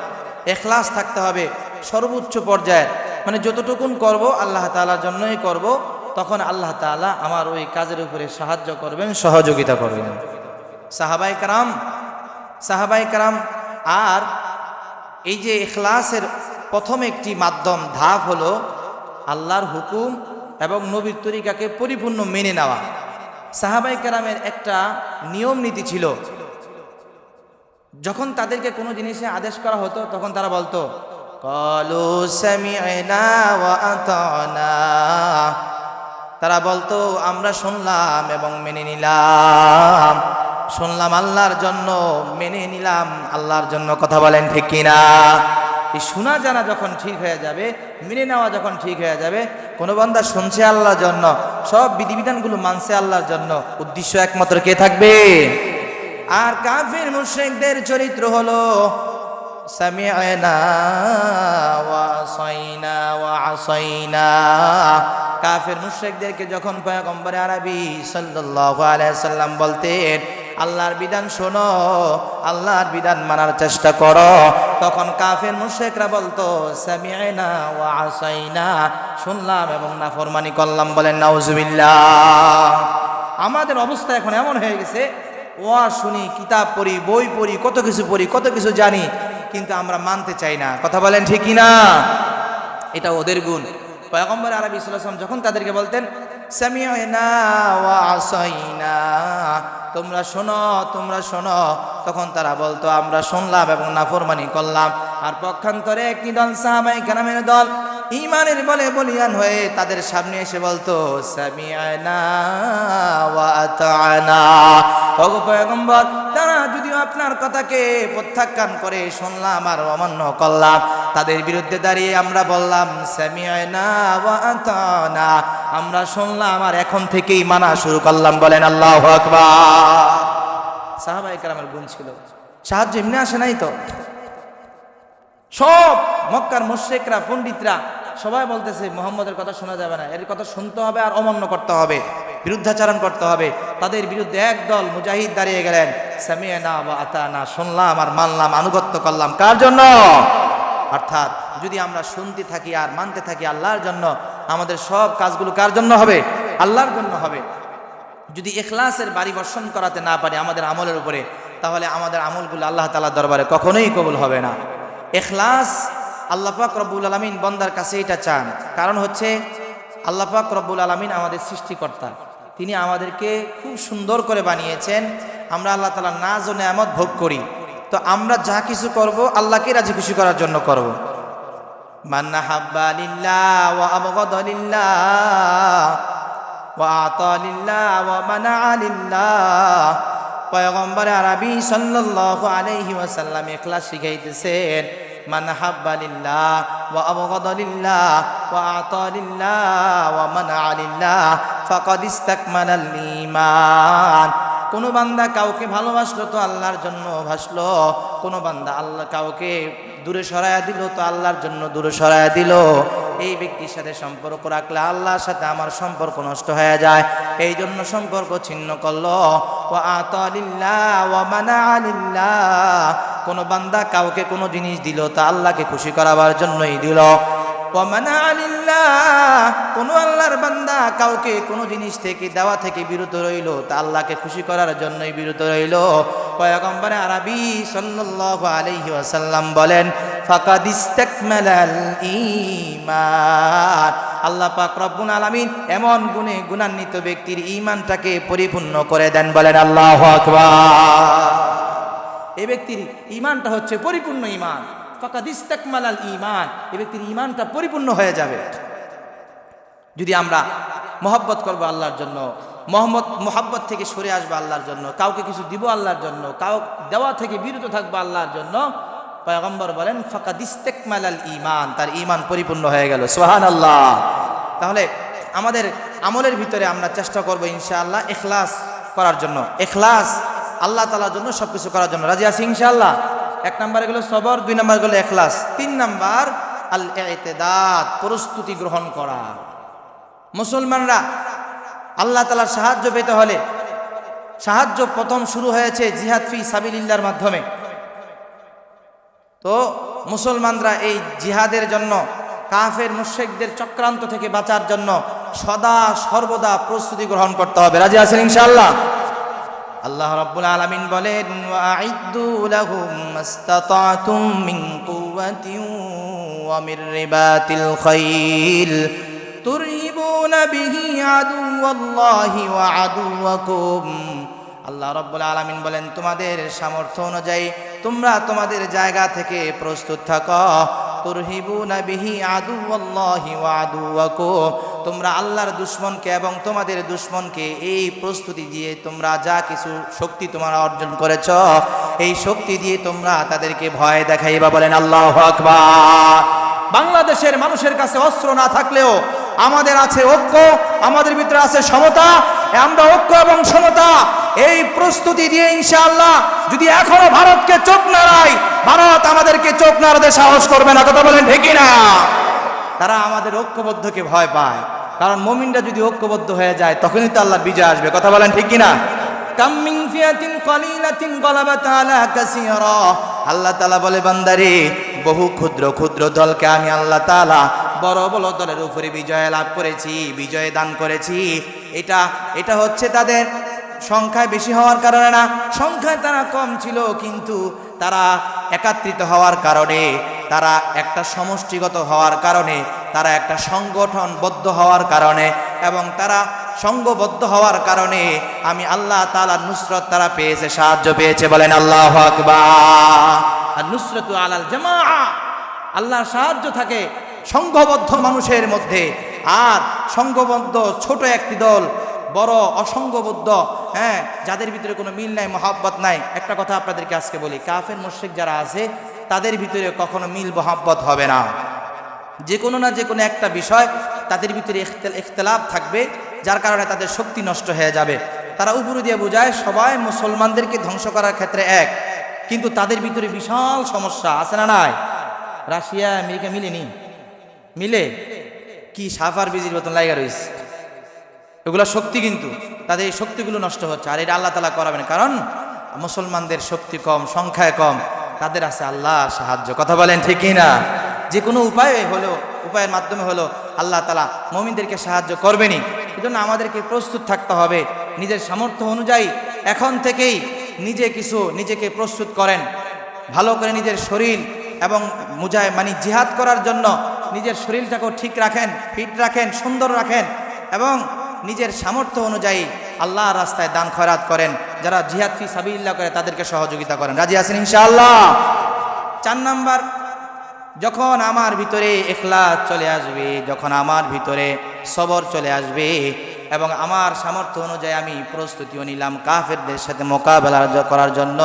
ইখলাস থাকতে হবে সর্বোচ্চ পর্যায়ের, মানে যতটুকুন করব আল্লাহ তাআলার জন্যই করব, তখন আল্লাহ তাআলা আমার ওই কাজের উপরে সাহায্য করবেন, সহযোগিতা করবেন। সাহাবায়ে কেরাম আর এই যে ইখলাসের প্রথম একটি মাধ্যম ধাপ হলো আল্লাহর হুকুম এবং নবীর তরিকাকে পরিপূর্ণ মেনে নেওয়া। সাহাবায়ে কেরামের একটা নিয়ম নীতি ছিল, যখন তাদেরকে কোনো জিনিসে আদেশ করা হতো তখন তারা বলতো ক্বালু সামি'না ওয়া আতা'না, তারা বলতো আমরা শুনলাম এবং মেনে নিলাম, শুনলাম আল্লাহর জন্য, মেনে নিলাম আল্লাহর জন্য। কথা বলেন ঠিক কিনা? এই শোনা জানা যখন ঠিক হয়ে যাবে, মেনে নেওয়া যখন ঠিক হয়ে যাবে, কোনো বান্দা শুনছে আল্লাহর জন্য, সব বিধিবিধানগুলো মানছে আল্লাহর জন্য, উদ্দেশ্য একমাত্র কে থাকবে? আর কাফির মুশরিকদের চরিত্র হলো সামি'না ওয়া আসাইনা ওয়া আসাইনা। কাফির মুশরিকদেরকে যখন পয়গম্বর আরবি সাল্লাল্লাহু আলাইহি সাল্লাম বলতেন আল্লাহর বিধান শোনো, আল্লাহর বিধান মানার চেষ্টা করো, তখন কাফির মুশরিকরা বলতো সামি'না ওয়া আসাইনা, শুনলাম এবং নাফরমানি করলাম। বলেন নাউজুবিল্লাহ। আমাদের অবস্থা এখন এমন হয়ে গেছে, ওয়াজ শুনি, কিতাব পড়ি, বই পড়ি, কত কিছু পড়ি, কত কিছু জানি, কিন্তু আমরা মানতে চাই না। কথা বলেন ঠিক কিনা? এটা ওদের গুণ। পয়গম্বর আরবি সাল্লাল্লাহু আলাইহি ওয়াসাল্লাম যখন তাদেরকে বলতেন সামি'না ওয়া আসাইনা, তোমরা শোনো, তোমরা শোনো, তখন তারা বলতো আমরা শুনলাম এবং নাফরমানি করলাম। আর পক্ষান্তরে একটি দল সাহাবায়ে কেরামের দল ঈমানের বলে বলিয়ান হয়ে তাদের সামনে এসে বলতো সামি'না ওয়া আতা'না। ওগো পয়গম্বর, তারা যদিও আপনার কথাকে প্রত্যাখ্যান করে শুনলাম আর অমান্য করলাম, তাদের বিরুদ্ধে দাঁড়িয়ে আমরা বললাম সামি'না ওয়া আতা'না, আমরা শুনলাম আর এখন থেকেই মানা শুরু করলাম। বলেন আল্লাহু আকবার। সাহাবায়ে কেরামের গুণ ছিল। সাহায্য এমনি আসে নাই তো। সব মক্কার মুশরিকরা, পণ্ডিতরা সবাই বলতেছে মুহাম্মদের কথা শোনা যাবে না, এর কথা শুনতে হবে আর অমান্য করতে হবে, বিরুদ্ধাচরণ করতে হবে। তাদের বিরুদ্ধে একদল মুজাহিদ দাঁড়িয়ে গেলেন, সামি'না ওয়া আতা'না, শুনলাম আর মানলাম, আনুগত্য করলাম। কার জন্য? অর্থাৎ যদি আমরা শুনতে থাকি আর মানতে থাকি আল্লাহর জন্য, আমাদের সব কাজগুলো কার জন্য হবে? আল্লাহর জন্য হবে। যদি ইখলাসের বাড়ি বর্ষণ করাতে না পারি আমাদের আমলের উপরে, তাহলে আমাদের আমলগুলো আল্লাহ তাআলার দরবারে কখনোই কবুল হবে না। ইখলাস আল্লাহ পাক রব্বুল আলামিন বান্দার কাছে এটা চান, কারণ হচ্ছে আল্লাহ পাক রব্বুল আলামিন আমাদের সৃষ্টিকর্তা, তিনি আমাদেরকে খুব সুন্দর করে বানিয়েছেন। আমরা আল্লাহ তাআলার নাজ ও নেয়ামত ভোগ করি, তো আমরা যা কিছু করব আল্লাহকে রাজি খুশি করার জন্য করব। মান হাব্বা লিল্লাহ ওয়া আবগাদা লিল্লাহ ওয়া আতা লিল্লাহ ওয়া মানা লিল্লাহ। পয়গম্বর আরবি সাল্লাল্লাহু আলাইহি ওয়াসাল্লাম ইখলাস শিখাইতেছেন, মান হাব্বা লিল্লাহ ওয়া আবগাদা লিল্লাহ ওয়া আতা লিল্লাহ ওয়া মানা লিল্লাহ ফাকাদ ইসতাকমালাল ঈমান। কোনো বান্দা কাউকে ভালোবাসলো তো আল্লাহর জন্য ভাসলো, কোনো বান্দা আল্লাহ কাউকে দূরে সরায়া দিল তো আল্লাহর জন্য দূরে সরায়া দিল। এই ব্যক্তির সাথে সম্পর্ক রাখলে আল্লাহর সাথে আমার সম্পর্ক নষ্ট হয়ে যায়, এই জন্য সম্পর্ক ছিন্ন করলো। ওয়া আতা লিল্লাহ ওয়া মানা লিল্লাহ, কোনো বান্দা কাউকে কোনো জিনিস দিল তা আল্লাহকে খুশি করাবার জন্যই দিল। ওয়া মানা লিল্লাহ, কোনো আল্লাহর বান্দা কাউকে কোনো জিনিস থেকে দেওয়া থেকে বিরত রইল তা আল্লাহকে খুশি করার জন্যই বিরত রইল। পয়গম্বর আরবি সাল্লাল্লাহু আলাইহি ওয়াসাল্লাম বলেন ফাকাদ ইসতাকমালাল ঈমান, আল্লাহ পাক রব্বুল আলামিন এমন গুণে গুণান্বিত ব্যক্তির ঈমানটাকে পরিপূর্ণ করে দেন। বলেন আল্লাহু আকবার। এই ব্যক্তির ঈমানটা হচ্ছে পরিপূর্ণ ঈমান। ফাকাদ ইসতাকমালাল ঈমান, এই ব্যক্তির ঈমানটা পরিপূর্ণ হয়ে যাবে যদি আমরা মহব্বত করব আল্লাহর জন্য, মোহাব্বত থেকে সরে আসবো আল্লাহর জন্য, কাউকে কিছু দিব আল্লাহর জন্য, কাউ দেওয়া থেকে বিরত থাকবো আল্লাহর জন্য। পয়গম্বর বলেন ফাকাদ ইসতাকমালাল ঈমান, তার ঈমান পরিপূর্ণ হয়ে গেল। সুবহানাল্লাহ। তাহলে আমাদের আমলের ভিতরে আমরা চেষ্টা করব ইনশাআল্লাহ ইখলাস করার জন্য, ইখলাস আল্লাহ তাআলার জন্য সবকিছু করার জন্য। রাজি আছি ইনশাআল্লাহ? এক নম্বরে গেল সবর, দুই নম্বর গেল ইখলাস, তিন নম্বর আল ইতিদাদ, প্রস্তুতি গ্রহণ করা। মুসলমানরা আল্লাহ তাআলার সাহায্য পেতে হলে, সাহায্য প্রথম শুরু হয়েছে জিহাদ ফি সাবিলিল্লাহর মাধ্যমে। তো মুসলমানরা এই জিহাদের জন্য কাফের মুশরিকদের চক্রান্ত থেকে বাঁচার জন্য সদা সর্বদা প্রস্তুতি গ্রহণ করতে হবে। রাজি আছেন ইনশাআল্লাহ? আল্লাহ রাব্বুল আলামিন বলেন ওয়াইদ্দু লাহুম মাসতাতাতুম মিন কুওয়াতিন ওয়া মির রিবাতিল খাইল তুরহিবুনা বিহি আদুওয়াল্লাহি ওয়া আদুওয়াকুম। আল্লাহ রাব্বুল আলামিন বলেন তোমাদের সামর্থ্য অনুযায়ী তোমরা তোমাদের জায়গা থেকে প্রস্তুত থাকো। তুরহিবুনা বিহি আদুওয়াল্লাহি ওয়া আদুওয়াকুম, তোমরা আল্লাহর দুশমনকে এবং তোমাদের দুশমনকে এই প্রস্তুতি দিয়ে তোমরা যা কিছু শক্তি তোমরা অর্জন করেছ এই শক্তি দিয়ে তোমরা তাদেরকে ভয় দেখাইবা। বলেন আল্লাহু আকবার। বাংলাদেশের মানুষের কাছে অস্ত্র না থাকলেও আমাদের আছে ঐক্য, আমাদের ভিতরে আছে সমতা। আমরা ঐক্য এবং সমতা এই প্রস্তুতি দিয়ে ইনশাআল্লাহ যদি এখনো ভারতকে চোখ নাড়াই, ভারত আমাদেরকে চোখ নাড়াতে সাহস করবে না। কথা বলেন ঠিক না? তারা আমাদের ঐক্যবদ্ধকে ভয় পায়, কারণ মুমিনরা যদি ঐক্যবদ্ধ হয়ে যায় তখনই তো আল্লাহর বিজয় আসবে। কথা বলেন ঠিক কিনা? কাম মিন ফিয়াতিন কালিলাতিন গালাবাত আলা কাসীরা, আল্লাহ তাআলা বলে বান্দারে বহু ক্ষুদ্র ক্ষুদ্র দলকে আমি আল্লাহ তাআলা বড় বড় দলের উপরে বিজয় লাভ করেছি, বিজয় দান করেছি। এটা হচ্ছে তাদের সংখ্যায় বেশি হওয়ার কারণে না, সংখ্যায় তারা কম ছিল কিন্তু তারা একত্রিত হওয়ার কারণে, তারা একটা সমষ্টিগত হওয়ার কারণে, তারা একটা সংগঠনবদ্ধ হওয়ার কারণে এবং তারা সংঘবদ্ধ হওয়ার কারণে আমি আল্লাহ তাআলার নুসরত তারা পেয়েছে, সাহায্য পেয়েছে। বলেন আল্লাহু আকবার। আর নুসরাতু আলাল জামাআ, আল্লাহর সাহায্য থাকে সংঘবদ্ধ মানুষের মধ্যে। আর সংঘবদ্ধ ছোট একটি দল, বড় অসংঘবদ্ধ, যাদের ভিতরে কোনো মিল নাই, মহব্বত নাই। একটা কথা আপনাদেরকে আজকে বলি, কাফের মুশরিক যারা আছে তাদের ভিতরে কখনো মিল মহব্বত হবে না। যে কোনো না যে কোনো একটা বিষয় তাদের ভিতরে ইখতিলাফ থাকবে, যার কারণে তাদের শক্তি নষ্ট হয়ে যাবে। তারা উপরে দিয়ে বোঝায় সবাই মুসলমানদেরকে ধ্বংস করার ক্ষেত্রে এক, কিন্তু তাদের ভিতরে বিশাল সমস্যা আছে না নাই? রাশিয়া আমেরিকা মিলে কি সাফার বিজির মতন লাইগা রয়েছে, এগুলো শক্তি, কিন্তু তাদের এই শক্তিগুলো নষ্ট হচ্ছে। আর এটা আল্লাহ তাআলা করাবেন, কারণ মুসলমানদের শক্তি কম, সংখ্যায় কম, তাদের আছে আল্লাহ সাহায্য। কথা বলেন ঠিক না? যে কোনো উপায়ের মাধ্যমে হলো আল্লাহ তাআলা মুমিনদেরকে সাহায্য করবেনই। এজন্য আমাদেরকে প্রস্তুত থাকতে হবে নিজের সামর্থ্য অনুযায়ী। এখন থেকেই নিজেকে প্রস্তুত করেন, ভালো করে নিজের শরীর এবং জিহাদ করার জন্য নিজের শরীরটাকেও ঠিক রাখেন, ফিট রাখেন, সুন্দর রাখেন এবং নিজের সামর্থ্য অনুযায়ী আল্লাহর রাস্তায় দান খয়রাত করেন। যারা জিহাদ ফি সাবিলিল্লাহ করে তাদেরকে সহযোগিতা করেন। রাজি আছেন ইনশাআল্লাহ? 4 নাম্বার, যখন আমার ভিতরে ইখলাস চলে আসবে, যখন আমার ভিতরে সবর চলে আসবে এবং আমার সামর্থ্য অনুযায়ী আমি প্রস্তুতিও নিলাম কাফেরদের সাথে মোকাবেলা করার জন্য,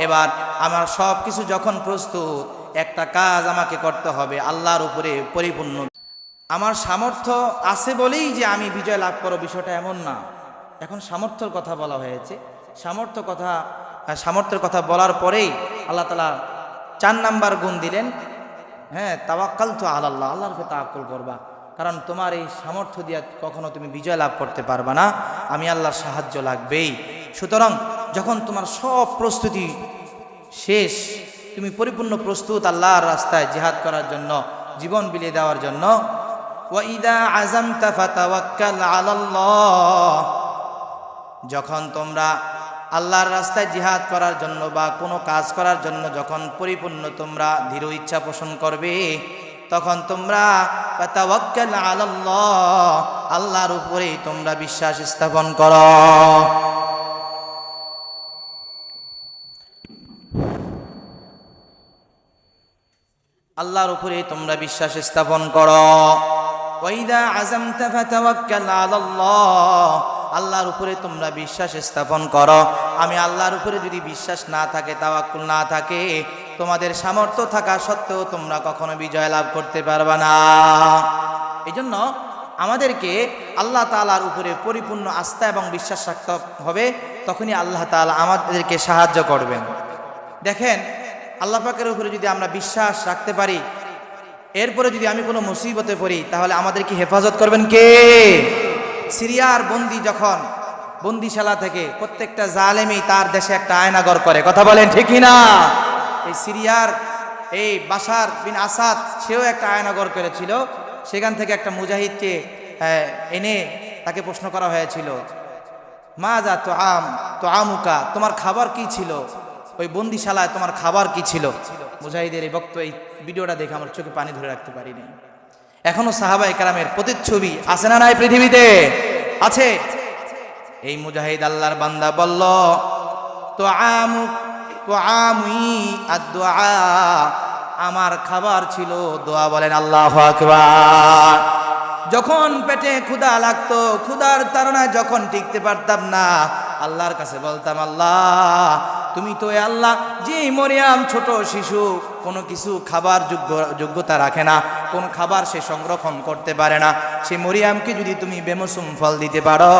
এবার আমার সব কিছু যখন প্রস্তুত, একটা কাজ আমাকে করতে হবে আল্লাহর উপরে পরিপূর্ণ। আমার সামর্থ্য আছে বলেই যে আমি বিজয় লাভ করব বিষয়টা এমন না। এখন সামর্থ্যর কথা বলা হয়েছে, সামর্থ্যের কথা বলার পরেই আল্লাহ তাআলা 4 নাম্বার গুণ দিলেন, হ্যাঁ, তাওয়াক্কালতু আলাল্লাহ, আল্লাহর উপর তাওয়াক্কুল করবা, কারণ তোমার এই সামর্থ্য দিয়ে কখনো তুমি বিজয় লাভ করতে পারবা না, আমি আল্লাহর সাহায্য লাগবেই। সুতরাং যখন তোমার সব প্রস্তুতি শেষ, তুমি পরিপূর্ণ প্রস্তুত আল্লাহর রাস্তায় জিহাদ করার জন্য, জীবন বিলিয়ে দেওয়ার জন্য, ওয়া ইদা আযামতা ফাতাওয়াক্কাল আলাল্লাহ, যখন তোমরা আল্লাহর রাস্তায় জিহাদ করার জন্য বা কোনো কাজ করার জন্য যখন পরিপূর্ণ তোমরা দৃঢ় ইচ্ছা পোষণ করবে, তখন তোমরা ফাতাওয়াক্কাল আলাল্লাহ, আল্লাহর উপরেই তোমরা বিশ্বাস স্থাপন করো। আল্লাহর উপরেই তোমরা বিশ্বাস স্থাপন করো। ওয়া ইদা আযামতা ফাতাওয়াক্কাল আলাল্লাহ, আল্লাহর উপরে তোমরা বিশ্বাস স্থাপন করো। আমি আল্লাহর উপরে যদি বিশ্বাস না থাকে, তাওয়াক্কুল না থাকে, তোমাদের সামর্থ্য থাকা সত্ত্বেও তোমরা কখনো বিজয় লাভ করতে পারবে না। এই জন্য আমাদেরকে আল্লাহ তাআলার উপরে পরিপূর্ণ আস্থা এবং বিশ্বাস রাখতে হবে, তখনই আল্লাহ তাআলা আমাদেরকে সাহায্য করবেন। দেখেন, আল্লাহ পাকের উপরে যদি আমরা বিশ্বাস রাখতে পারি, এরপরে যদি আমি কোনো মুসিবতে পড়ি, তাহলে আমাদেরকে হেফাজত করবেন কে? সিরিয়ার বন্দী যখন বন্দিশালা থেকে, প্রত্যেকটা জালেমই তার দেশে একটা আয়নাগর করে, কথা বলেন ঠিক না? এই সিরিয়ার এই বাশার বিন আসাদ, সেও একটা আয়নাগর করেছিল। সেখান থেকে একটা মুজাহিদকে এনে তাকে প্রশ্ন করা হয়েছিল, মাজা তো আমুকা, তোমার খাবার কি ছিল? ওই বন্দিশালায় তোমার খাবার কি ছিল? মুজাহিদের এই বক্তব্য, এই ভিডিওটা দেখে আমার চোখে পানি ধরে রাখতে পারিনি। এখনো সাহাবায়ে কেরামের প্রতিচ্ছবি আছে না নাই? পৃথিবীতে আছে। এই মুজাহিদ আল্লাহর বান্দা বলল, তো আমুই আদ-দুআ, আমার খাবার ছিল দোয়া। বলেন আল্লাহু আকবার। যখন পেটে ক্ষুধা লাগতো, ক্ষুধার তাড়নায় যখন টিকতে পারতাম না, আল্লাহর কাছে বলতাম, আল্লাহ তুমি তো আল্লাহ, যে মরিয়াম ছোট শিশু, কোনো কিছু খাবার যোগ্যতা রাখে না, কোন খাবার সে সংরক্ষণ করতে পারে না, সে মরিয়ামকে যদি তুমি বেমৌসুম ফল দিতে পারো,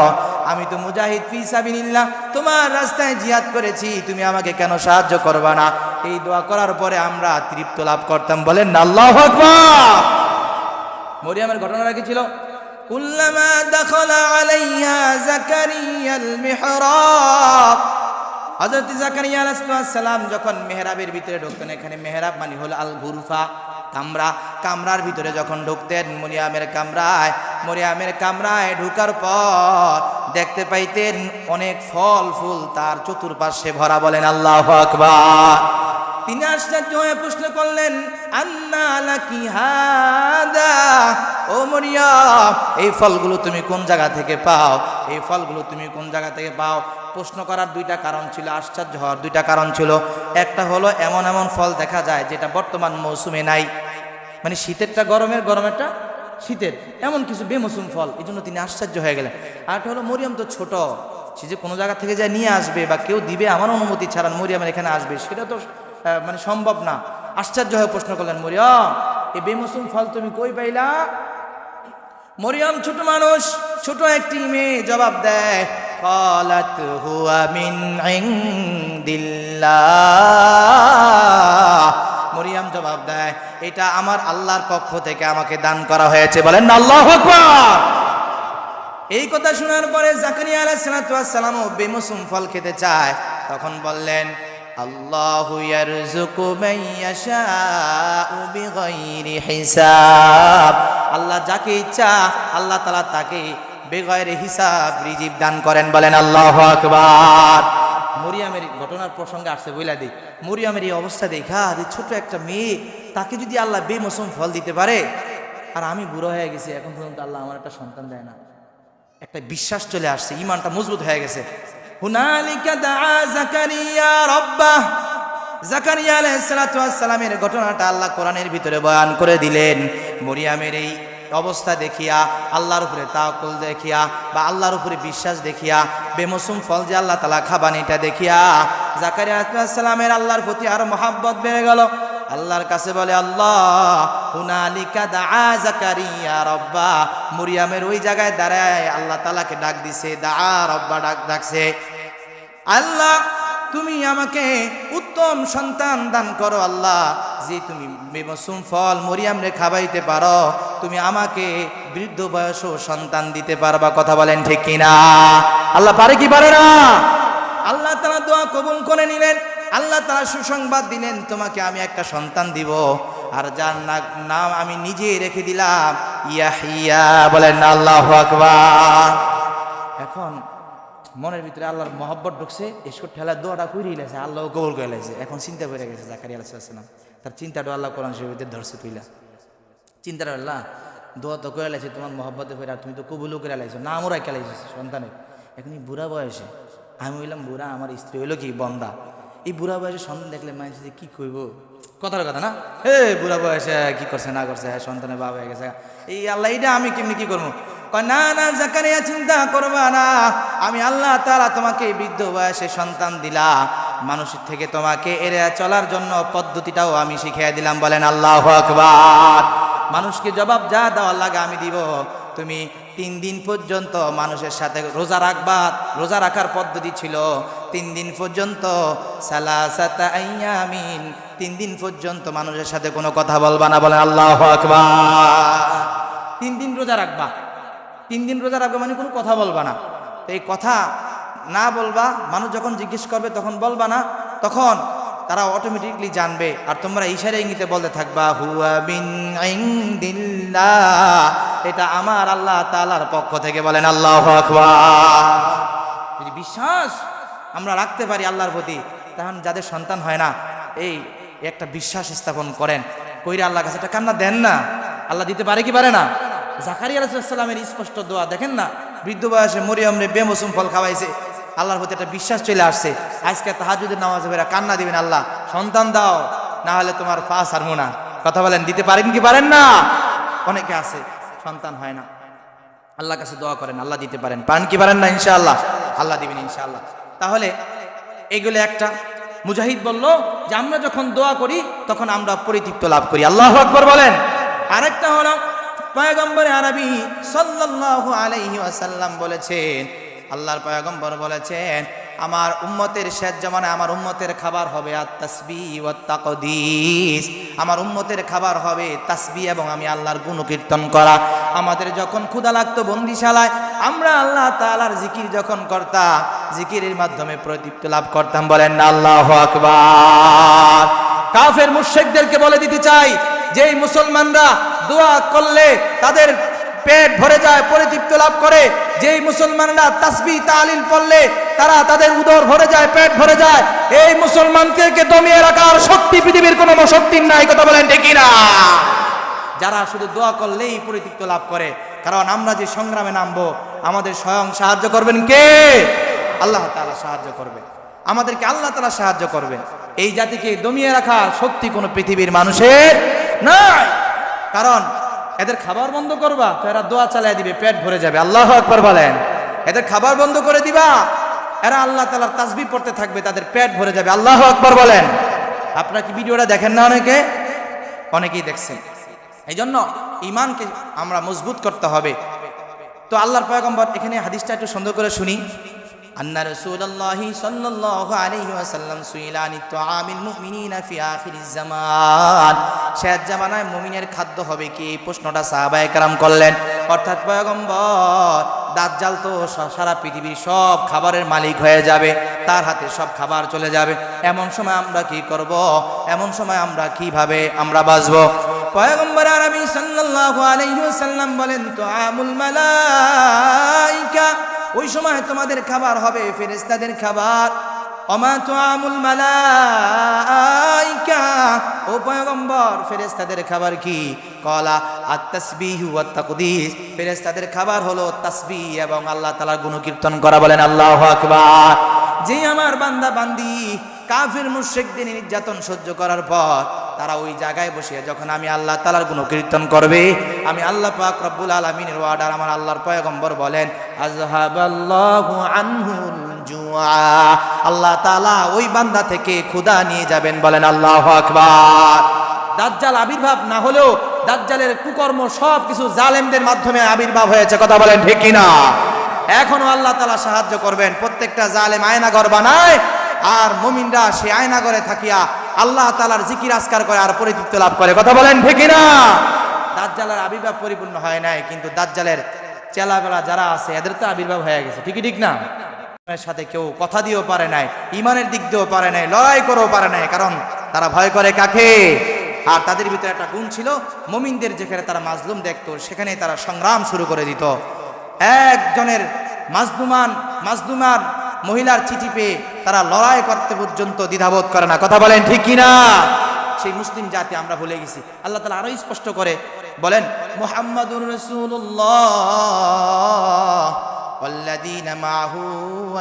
আমি তো মুজাহিদ ফি সাবিলিল্লাহ, তোমার রাস্তায় জিহাদ করেছি, তুমি আমাকে কেন সাহায্য করবা না? এই দোয়া করার পরে আমরা তৃপ্ত লাভ করতাম। বলেন আল্লাহু আকবার। মরিয়ামের ঘটনাটা কি ছিল? কুল্লামা দাখালা আলাইহা যাকারিয়াল মিহরাব, হযরত যাকারিয়া আলাইহিস সালাম যখন মেহরাবের ভিতরে ঢুকতেন, এখানে মেহরাব মানে হলো আল গুরফা, কামরা, কামরার ভিতরে যখন ঢুকতেন, মরিয়ামের কামরায় ঢুকার পর দেখতে পাইতেন অনেক ফল ফুল তার চতুর্পাশে ভরা। বলেন আল্লাহু আকবার। তিনি আশ্চর্য হয়ে প্রশ্ন করলেন, আন্না লাকি হাদা, ও মরিয়ম, এই ফলগুলো তুমি কোন জায়গা থেকে পাও? এই ফলগুলো তুমি কোন জায়গা থেকে পাও? প্রশ্ন করার দুইটা কারণ ছিল, আশ্চর্য হওয়ার দুইটা কারণ ছিল। একটা হলো এমন এমন ফল দেখা যায় যেটা বর্তমান মৌসুমে নাই, মানে শীতেরটা গরমেরটা শীতের, এমন কিছু বেমৌসুম ফল, এই জন্য তিনি আশ্চর্য হয়ে গেলেন। আর হলো মরিয়ম তো ছোট, সে যে কোনো জায়গা থেকে যা নিয়ে আসবে বা কেউ দিবে আমার অনুমতি ছাড়া মরিয়মের এখানে আসবে, সেটা তো মানে সম্ভব না। আশ্চর্য হয়ে প্রশ্ন করলেন, মরিয়ম এই বেমৌসুম ফল তুমি কই পাইলা? মরিয়ম ছোট মানুষ, ছোট একটি মেয়ে, জবাব দেয়, ক্বালাত হুয়া মিন ইনদিল্লাহ। মরিয়ম জবাব দেয়, এটা আমার আল্লাহর পক্ষ থেকে আমাকে দান করা হয়েছে। বলেন আল্লাহু আকবার। এই কথা শোনার পরে যাকারিয়া আলাইহিস সালাম বেমৌসুম ফল খেতে চায়, তখন বললেন, আল্লাহু ইয়ারযুকু মান ইয়াশাউ বিগাইরি হিসাব, আল্লাহ যাকে ইচ্ছা আল্লাহ তাআলা তাকে বেগয়রে হিসাব রিজিক দান করেন। বলেন আল্লাহু আকবার। মরিয়মের ঘটনার প্রসঙ্গে আসছে বইলা দিই, মরিয়মের এই অবস্থা দেখা, ছোট একটা মেয়ে, তাকে যদি আল্লাহ বেমৌসুম ফল দিতে পারে, আর আমি বুড়ো হয়ে গেছি, এখন পর্যন্ত আল্লাহ আমার একটা সন্তান দেয় না, একটা বিশ্বাস চলে আসছে, ঈমানটা মজবুত হয়ে গেছে। হুনালিকা দাআ যাকারিয়া রাব্বাহ, যাকারিয়া আলাইহিস সালামের ঘটনাটা আল্লাহ কোরআনের ভিতরে বয়ান করে দিলেন। মরিয়মের এই অবস্থা দেখিয়া, আল্লাহর উপরে তাওয়াক্কুল দেখিয়া বা আল্লাহর উপরে বিশ্বাস দেখিয়া, বেমৌসুম ফল যে আল্লাহ তাআলা খাবান এটা দেখিয়া, যাকারিয়া আলাইহিস সালামের আল্লাহর প্রতি আরো মহব্বত বেড়ে গেল। আল্লাহর কাছে বলে, আল্লাহ হুনালিকা দাআ যাকারিয়া রাব্বা, মরিয়মের ওই জায়গায় দাঁড়ায় আল্লাহ তাআলাকে ডাক দিছে, দাআ রাব্বা ডাকছে। আল্লাহ তুমি আমাকে উত্তম সন্তান দান করো আল্লাহ, যে তুমি বেমৌসুম ফল মরিয়াম রে খাওয়াইতে পারো, তুমি আমাকে বৃদ্ধ বয়সও সন্তান দিতে পারবা। কথা বলেন ঠিক কিনা? আল্লাহ পারে কি পারে না? আল্লাহ তাআলা দোয়া কবুল করে নিলেন। আল্লাহ তাআলা সুসংবাদ দিলেন, তোমাকে আমি একটা সন্তান দিব, আর যার নাম আমি নিজে রেখে দিলাম ইয়াহিয়া। বলেন না আল্লাহু আকবার। এখন মনের ভিতরে আল্লাহর মহব্বত ঢুকছে, এসকো ঠেলা দোয়াটা করিয়ে গেছে, আল্লাহ কবুল করে গেছে। এখন চিন্তা করে গেছে জাকারিয়া আলাইহিস সালাম, তার চিন্তাটা আল্লাহ কোরআন শরীফে ধরছে তুইলা। চিন্তাটা আল্লাহ দোয়া তো করে লাইছে তোমার মহব্বতে করে, আর তুমি তো কবুলও করে লাইছো, না আমরাই খেলাইছো সন্তানের। এখন এই বুড়া বয়সে আমি হইলাম বুড়া, আমার স্ত্রী হইলো কি বন্দা, এই বুড়া বয়সে সন্তান দেখলে মানুষ যে কি কইব, কথার কথা না, হে বুড়া বয়সে কি করছে না করছে, সন্তানের বাবা হয়ে গেছে, এই আল্লাহ এটা আমি কেমনি কি করবো? না না জাকারিয়া চিন্তা করবা না, আমি আল্লাহ তাআলা তোমাকে বৃদ্ধ বয়সে সন্তান দিলা, মানুষের থেকে তোমাকে এড়িয়ে চলার জন্য পদ্ধতিটাও আমি শিখিয়ে দিলাম। বলেন আল্লাহু আকবার। মানুষকে জবাব যা দেওয়ার লাগে আমি দিব। তুমি 3 দিন পর্যন্ত মানুষের সাথে রোজা রাখবা। রোজা রাখার পদ্ধতি ছিল 3 দিন পর্যন্ত, সালাসাতা আইয়ামিন, 3 দিন পর্যন্ত মানুষের সাথে কোনো কথা বলবা না। বলেন আল্লাহু আকবার। 3 দিন রোজা রাখবা, 3 দিন রোজা রাখবা মানে কোনো কথা বলবা না। তো এই কথা না বলবা, মানুষ যখন জিজ্ঞেস করবে তখন বলবা না, তখন তারা অটোমেটিকলি জানবে। আর তোমরা ইশারা ইঙ্গিতে বলতে থাকবা হুয়া মিন ইনদিল্লাহ, এটা আমার আল্লাহ তাআলার পক্ষ থেকে। বলেন আল্লাহু আকবার। যদি বিশ্বাস আমরা রাখতে পারি আল্লাহর প্রতি, তখন যাদের সন্তান হয় না এই একটা বিশ্বাস স্থাপন করেন, কইরা আল্লাহর কাছে একটা কান্না দেন না, আল্লাহ দিতে পারে কি পারে না? জাকারিয়া আলাইহিস সালামের স্পষ্ট দোয়া দেখেন না, বৃদ্ধ বয়সে মরিয়ম রে বেমৌসুম ফল খাওয়াইছে, আল্লাহর প্রতি একটা বিশ্বাস চলে আসছে। আজকে তাহাজ্জুদের নামাজে বেরা কান্না দিবেন, আল্লাহ সন্তান দাও, না হলে তোমার পা ছাড়বো না। কথা বলেন, দিতে পারেন কি পারেন না? অনেকে আছে সন্তান হয় না, আল্লাহর কাছে দোয়া করেন, আল্লাহ দিতে পারেন। পান কি পারেন না? ইনশাআল্লাহ আল্লাহ দিবেন ইনশাআল্লাহ। তাহলে এইগুলো একটা মুজাহিদ বলল যে আমরা যখন দোয়া করি তখন আমরা পরিতৃপ্ত লাভ করি। আল্লাহু আকবার বলেন। আরেকটা হলো পয়গম্বর আরবি সাল্লাল্লাহু আলাইহি ওয়াসাল্লাম বলেছেন, আল্লাহর পয়গম্বর বলেছেন, আমার উম্মতের শেষ জামানায় আমার উম্মতের খাবার হবে আত-তাসবিহ ওয়াত তাকদীস। আমার উম্মতের খাবার হবে তাসবিহ এবং আমি আল্লাহর গুণকীর্তন করা। আমাদের যখন ক্ষুধা লাগতো বন্দিশালায়, আমরা আল্লাহ তাআলার জিকির যখন করতাম, জিকিরের মাধ্যমে প্রতৃপ্তি লাভ করতাম। বলেন না আল্লাহু আকবার। কাফের মুশরিকদেরকে বলে দিতে চাই, যেই মুসলমানরা দোয়া করলে তাদের পেট ভরে যায়, পরিতৃপ্তি লাভ করে, যেই মুসলমানরা তাসবিহ তাহলিল পড়লে তারা তাদের উদর ভরে যায়, পেট ভরে যায়, এই মুসলমানকে দমিয়ে রাখার শক্তি পৃথিবীর কোনো শক্তি নাই। কথা বলেন ঠিক কি না? যারা শুধু দোয়া করলেই পরিতৃপ্তি লাভ করে, কারণ আমরা যে সংগ্রামে নামবো আমাদের স্বয়ং সাহায্য করবেন কে? আল্লাহ তাআলা সাহায্য করবেন আমাদেরকে, আল্লাহ তাআলা সাহায্য করবেন। এই জাতিকে দমিয়ে রাখার শক্তি কোনো পৃথিবীর মানুষের নাই। কারণ এদের খাবার বন্ধ করবা তো এরা দোয়া চালিয়ে দিবে, পেট ভরে যাবে। আল্লাহু আকবার বলেন। এদের খাবার বন্ধ করে দিবা, এরা আল্লাহ তাআলার তাসবিহ পড়তে থাকবে, তাদের পেট ভরে যাবে। আল্লাহু আকবার বলেন। আপনারা কি ভিডিওটা দেখেন না? অনেকেই দেখছেন। এই জন্য ঈমানকে আমরা মজবুত করতে হবে। তো আল্লাহর পয়গম্বর এখানে হাদিসটা একটু সুন্দর করে শুনি। আন্না রাসূলুল্লাহি সাল্লাল্লাহু আলাইহি ওয়াসাল্লাম সুইলা আনিত তুআমিল মুমিনিনা ফি আখিরিজ জামান। শেষ জামানায় মুমিনের খাদ্য হবে কি? এই প্রশ্নটা সাহাবায়ে কেরাম করলেন। অর্থাৎ পয়গম্বর, দাজ্জাল তো সারা পৃথিবীর সব খাবারের মালিক হয়ে যাবে, তার হাতে সব খাবার চলে যাবে। এমন সময় আমরা কি করব? এমন সময় আমরা কিভাবে আমরা বাঁচবো? পয়গম্বর আরবি সাল্লাল্লাহু আলাইহি ওয়াসাল্লাম বলেন, তুআমুল মালাইকা, ওই সময় তোমাদের খাবার হবে ফেরেশতাদের খাবার। ওমা তুআমুল মালাইকা, ও পয়গম্বর ফেরেশতাদের খাবার কি? কলা আত-তাসবিহু ওয়াত তাকদীস, ফেরেশতাদের খাবার হলো তাসবিহ এবং আল্লাহ তাআলার গুণকীর্তন করা। বলেন আল্লাহু আকবার। যে আমার বান্দা বান্দি কাফির মুশরিকদের নির্যাতন সহ্য করার পর তারা ওই জায়গায় বসে যখন আমি আল্লাহ তাআলার গুণকীর্তন করবে, আমি আল্লাহ পাক রব্বুল আলামিনের ওয়ার্ডার, আমার আল্লাহর পয়গম্বর বলেন, আযহাবাল্লাহু আনহুল জুআ, আল্লাহ তাআলা ওই বান্দা থেকে ক্ষুধা নিয়ে যাবেন। বলেন আল্লাহু আকবার। দাজ্জাল আবির্ভাব না হলেও দাজ্জালের কুকর্ম সব কিছু জালেমদের মাধ্যমে আবির্ভাব হয়েছে। কথা বলেন ঠিক কিনা? এখনো আল্লাহ তাআলা সাহায্য করবেন। প্রত্যেকটা জালেম আয়নাঘর বানায়, আর মুমিনরা সেই আয়নাঘরে থাকিয়া আল্লাহ তাআলার জিকির আজকার করে আর পরিতৃপ্তি লাভ করে। কথা বলেন ঠিক না? দাজ্জালের আবির্ভাব পরিপূর্ণ হয় নাই, কিন্তু দাজ্জালের চেলাবেলা যারা আছে এদের তো আবির্ভাব হয়ে গেছে, ঠিকই ঠিক না? এর সাথে কেউ কথা দিয়েও পারে নাই, ইমানের দিক দিয়েও পারে নাই, লড়াই করেও পারে নাই, কারণ তারা ভয় করে কাকে? আর তাদের ভিতরে একটা গুণ ছিল, মুমিনদের যেখানে তারা মাজলুম দেখতো সেখানে তারা সংগ্রাম শুরু করে দিত। একজনের মাজলুমান মহিলার চিঠি পেয়ে তারা লড়াই করতে পর্যন্ত দ্বিধাবোধ করে না। কথা বলেন ঠিক কিনা? সেই মুসলিম জাতি আমরা ভুলে গেছি। আল্লাহ তাআলা আরো স্পষ্ট করে বলেন, মুহাম্মাদুর রাসূলুল্লাহ ওয়াল্লাযীনা মাআহু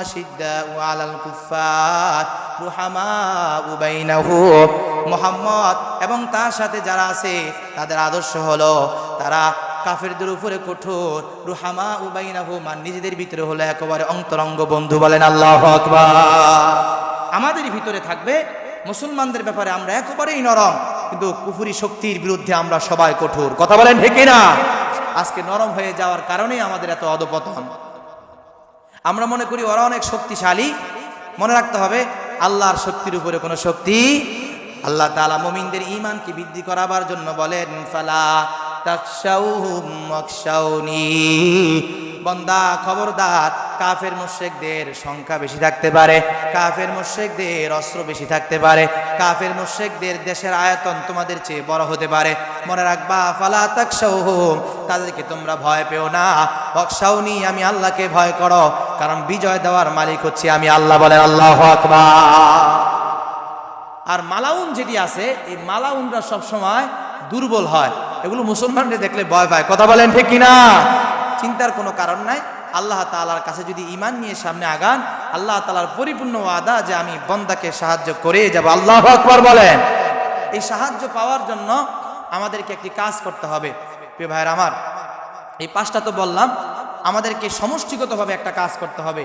আশিদ্দাউ আলাল কুফফার রুহামাউ বাইনাহুম। মুহাম্মদ এবং তার সাথে যারা আছে তাদের আদর্শ হলো তারা কাফেরদের উপরে কঠোর, রুহামাউ বাইনাহুম, আর নিজেদের ভিতরে হলো একেবারে অন্তরঙ্গ বন্ধু। বলেন আল্লাহু আকবার। আমাদের ভিতরে থাকবে মুসলমানদের ব্যাপারে আমরা একেবারেই নরম, কিন্তু কুফরি শক্তির বিরুদ্ধে আমরা সবাই কঠোর। কথা বলেন ঠিক না? আজকে নরম হয়ে যাওয়ার কারণেই আমাদের এত অধপতন। আমরা মনে করি ওরা অনেক শক্তিশালী। মনে রাখতে হবে আল্লাহর শক্তির উপরে কোনো শক্তি। আল্লাহ তাআলা মুমিনদের ঈমানকে বৃদ্ধি করাবার জন্য বলেন, ফালা তাখশাউহুম ওয়াখশাউনি। বান্দা খবরদার, কাফের মুশরিকদের সংখ্যা বেশি থাকতে পারে, কাফের মুশরিকদের অস্ত্র বেশি থাকতে পারে, কাফের মুশরিকদের দেশের আয়তন তোমাদের চেয়ে বড় হতে পারে। মনে রাখবা, ফালা তাখশাউহুম, তাদেরকে তোমরা ভয় পেও না, ওয়াখশাউনি, আমি আল্লাহকে ভয় করো, কারণ বিজয় দেওয়ার মালিক হচ্ছে আমি আল্লাহ। বলেন আল্লাহু আকবার। আর মালাউন যেটি আছে, এই মালাউনরা সবসময় দুর্বল হয়, এগুলো মুসলমানদের দেখলে ভয় পায়। কথা বলেন ঠিক কিনা? চিন্তার কোনো কারণ নাই। আল্লাহ তাআলার কাছে যদি ঈমান নিয়ে সামনে আগান, আল্লাহ তাআলার পরিপূর্ণ ওয়াদা যে আমি বান্দাকে সাহায্য করে যাব। আল্লাহু আকবার বলেন। এই সাহায্য পাওয়ার জন্য আমাদেরকে একটি কাজ করতে হবে। প্রিয় ভাইরা আমার, এই পাঁচটা তো বললাম, আমাদেরকে সমষ্টিগতভাবে একটা কাজ করতে হবে।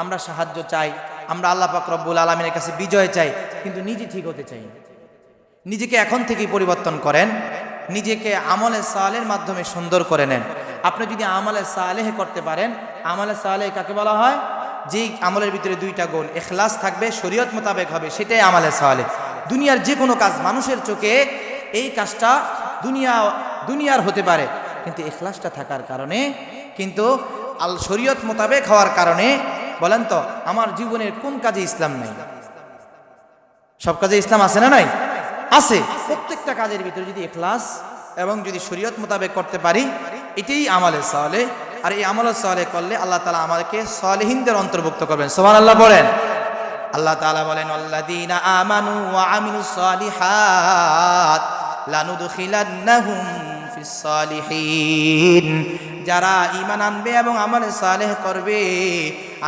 আমরা সাহায্য চাই, আমরা আল্লাহ পাক রব্বুল আলামিনের কাছে বিজয় চাই, কিন্তু নিজে ঠিক হতে চাই না। নিজেকে এখন থেকেই পরিবর্তন করেন, নিজেকে আমলে সালেহের মাধ্যমে সুন্দর করে নেন। আপনি যদি আমলে সালেহ করতে পারেন, আমলে সালেহ কাকে বলা হয়? যেই আমলের ভিতরে দুইটা গুণ, ইখলাস থাকবে, শরীয়ত মোতাবেক হবে, সেটাই আমলে সালেহ। দুনিয়ার যে কোনো কাজ মানুষের চোখে এই কাজটা দুনিয়ার হতে পারে, কিন্তু ইখলাসটা থাকার কারণে, কিন্তু শরীয়ত মোতাবেক হওয়ার কারণে, বলেন তো আমার জীবনের কোন কাজে ইসলাম নাই? সব কাজে ইসলাম আছে না নাই? আছে। প্রত্যেকটা কাজের ভিতরে যদি ইখলাস এবং যদি শরীয়ত মোতাবেক করতে পারি, এটাই আমলে সালেহ। আর এই আমলে সালেহ করলে আল্লাহ তাআলা আমাদেরকে সালেহিনদের অন্তর্ভুক্ত করবেন। সুবহানাল্লাহ বলেন। আল্লাহ তাআলা বলেন, আল্লাযীনা আমানু ওয়া আমিলুস সালিহাত লানুদখিলান্নাহুম ফিস সালিহিন। যারা ঈমান আনবে এবং আমলে সালেহ করবে,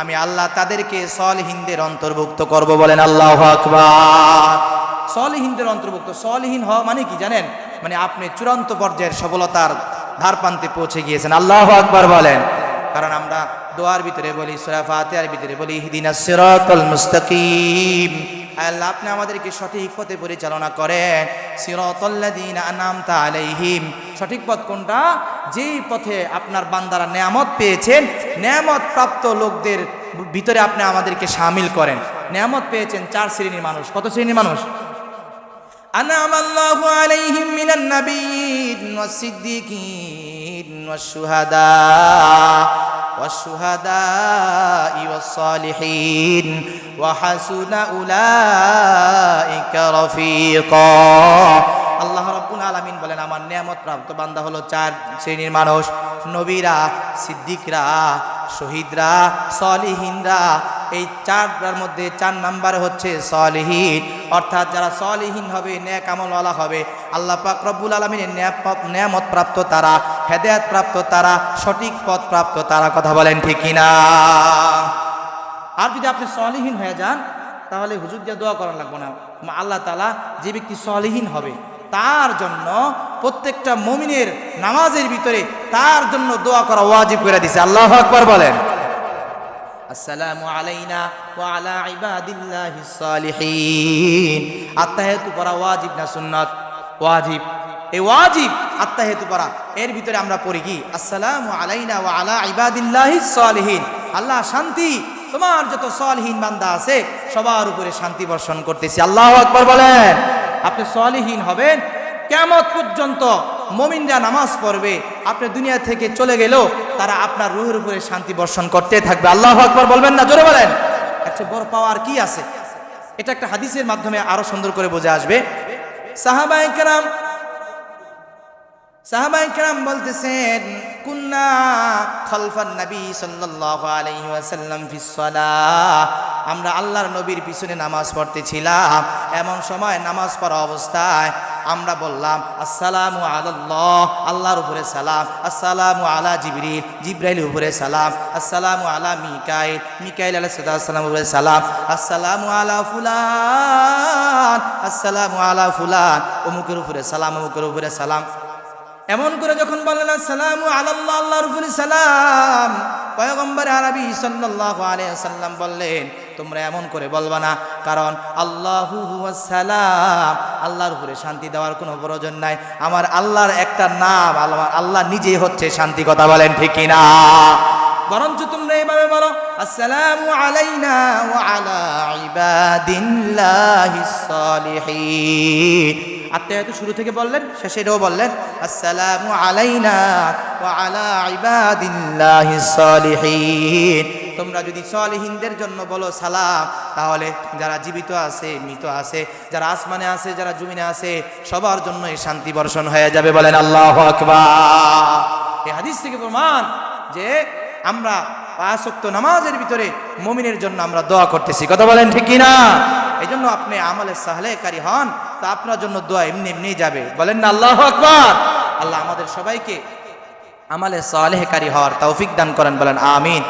আমি আল্লাহ তাদেরকে সালেহিনদের অন্তর্ভুক্ত করব। বলেন আল্লাহু আকবার। সালেহিনদের অন্তর্ভুক্ত। সালেহিন হওয়া মানে কি জানেন? মানে আপনি চূড়ান্ত পর্যায়ের সফলতার ধার প্রান্তে পৌঁছে গিয়েছেন। আল্লাহু আকবার বলেন। কারণ আমরা দোয়ার ভিতরে বলি, সূরা ফাতিহার ভিতরে বলি, ইহদিনাস সিরাতাল মুস্তাকিম। আল্লাহ আপনি আমাদেরকে সঠিক পথে পরিচালনা করেন। সিরাতাল্লাযীনা আনআমতা আলাইহিম। সঠিক পথ কোনটা? যেই পথে আপনার বান্দারা নেয়ামত পেয়েছেন, নেয়ামত প্রাপ্ত লোকদের ভিতরে আপনি আমাদেরকে শামিল করেন। নেয়ামত পেয়েছেন চার শ্রেণীর মানুষ। কত শ্রেণীর মানুষ? আনআমাল্লাহু আলাইহিম মিনান নাবিয়্যিন ওয়াস সিদ্দিকিন ওয়াস শুহাদা'i ওয়াস সালিহিন ওয়া হাসুনা উলাইকা রাফিকা। আল্লাহ রাব্বুল আলামিন বলেন, আমার নিয়ামত প্রাপ্ত বান্দা হলো চার শ্রেণীর মানুষ: নবীরা, সিদ্দিকরা, শহীদরা, সালিহিনরা। এই চারটার মধ্যে 4 নম্বরে হচ্ছে সালিহিন, অর্থাৎ যারা সালিহিন হবে, নেক আমলওয়ালা হবে, আল্লাহ পাক রব্বুল আলামিনের নিয়ামত প্রাপ্ত তারা, হেদায়েত প্রাপ্ত তারা, সঠিক পথ প্রাপ্ত তারা। কথা বলেন ঠিক কিনা? আর যদি আপনি সালিহিন হয়ে যান, তাহলে হুজুর দিয়ে দোয়া করা লাগবে না। আল্লাহ তাআলা যে ব্যক্তি সালিহিন হবে তার জন্য প্রত্যেকটা মুমিনের নামাজের ভিতরে তার জন্য দোয়া করা ওয়াজিব করে দিয়েছে। আল্লাহু আকবার বলেন। আসসালামু আলাইনা ওয়া আলা ইবাদিল্লাহিস সালিহিন। আত্তাহিয়াতু পড়া ওয়াজিব না সুন্নাত? ওয়াজিব। এই ওয়াজিব আত্তাহিয়াতু পড়া, এর ভিতরে আমরা পড়ি কি আসসালামু আলাইনা ওয়া আলা ইবাদিল্লাহিস সালিহিন, আল্লাহ শান্তি তোমার যত সালিহিন বান্দা আছে সবার উপরে শান্তি বর্ষণ করতেছি। আল্লাহু আকবার বলেন। আপনি সালিহিন হবেন, কিয়ামত পর্যন্ত মুমিনরা নামাজ পড়বে, আপনি দুনিয়া থেকে চলে গেলেও তারা আপনার রূহের উপরে শান্তি বর্ষণ করতে থাকবে। আল্লাহু আকবার বলবেন না? জোরে বলেন। আচ্ছা, বড় পাওয়ার কি আছে? এটা একটা হাদিসের মাধ্যমে আরো সুন্দর করে বোঝা আসবে। সাহাবায়ে কেরাম বলতেছেন, কুন্না খালফান নবী সাল্লাল্লাহু আলাইহি ওয়াসাল্লাম ফিস সালাহ, আমরা আল্লাহর নবীর পিছনে নামাজ পড়তেছিলাম। এমন সময় নামাজ পড়া অবস্থায় আমরা বললাম আসসালামু আলাল্লাহ, আল্লাহর উপরে সালাম, আসসালামু আলা জিবরিল, জিবরাইলের উপরে সালাম, আসসালামু আলা মিকাইল, মিকাইল আলাইহিস সালামের উপরে সালাম, আসসালামু আলা ফুলান, আসসালামু আলা ফুলান, অমুকের উপরে সালাম, অমুকের উপরে সালাম। এমন করে যখন বললেন আসসালামু আলাল্লাহ, আল্লাহর উপরে সালাম, পয়গম্বর আরবি সাল্লাল্লাহু আলাইহি ওয়াসাল্লাম বললেন, তোমরা এমন করে বলবা না, কারণ আল্লাহু হুয়াস সালাম, আল্লাহর উপরে শান্তি দেওয়ার কোনো প্রয়োজন নাই। আমার আল্লাহর একটা নাম, আল্লাহ নিজেই হচ্ছে শান্তি। কথা বলেন ঠিক কিনা? বরঞ্চ তোমরা এইভাবে বলো আসসালামু আলাইনা ওয়া আলা ইবাদিল্লাহিস সালিহিন। আত্তাহিয়াতু শুরু থেকে বললেন, শেষেও বললেন আসসালামু আলাইনা ওয়া আলা ইবাদিল্লাহিস সালিহিন। তোমরা যদি সালিহিনদের জন্য বলো সালাম, তাহলে যারা জীবিত আছে, মৃত আছে, যারা আসমানে আছে, যারা জমিনে আছে, সবার জন্য এই শান্তি বর্ষণ হয়ে যাবে। বলেন আল্লাহু আকবার। এই হাদিস থেকে প্রমাণ যে আমরা 5 ওয়াক্ত নামাজের ভিতরে মুমিনের জন্য আমরা দোয়া করতেছি। কথা বলেন ঠিক কিনা? এই জন্য আপনি আমলে সালেহকারী হন, তা আপনার জন্য দোয়া এমনি এমনি যাবে। বলেন না আল্লাহু আকবার। আল্লাহ আমাদের সবাইকে আমলে সালেহকারী হওয়ার তৌফিক দান করেন। বলেন আমিন।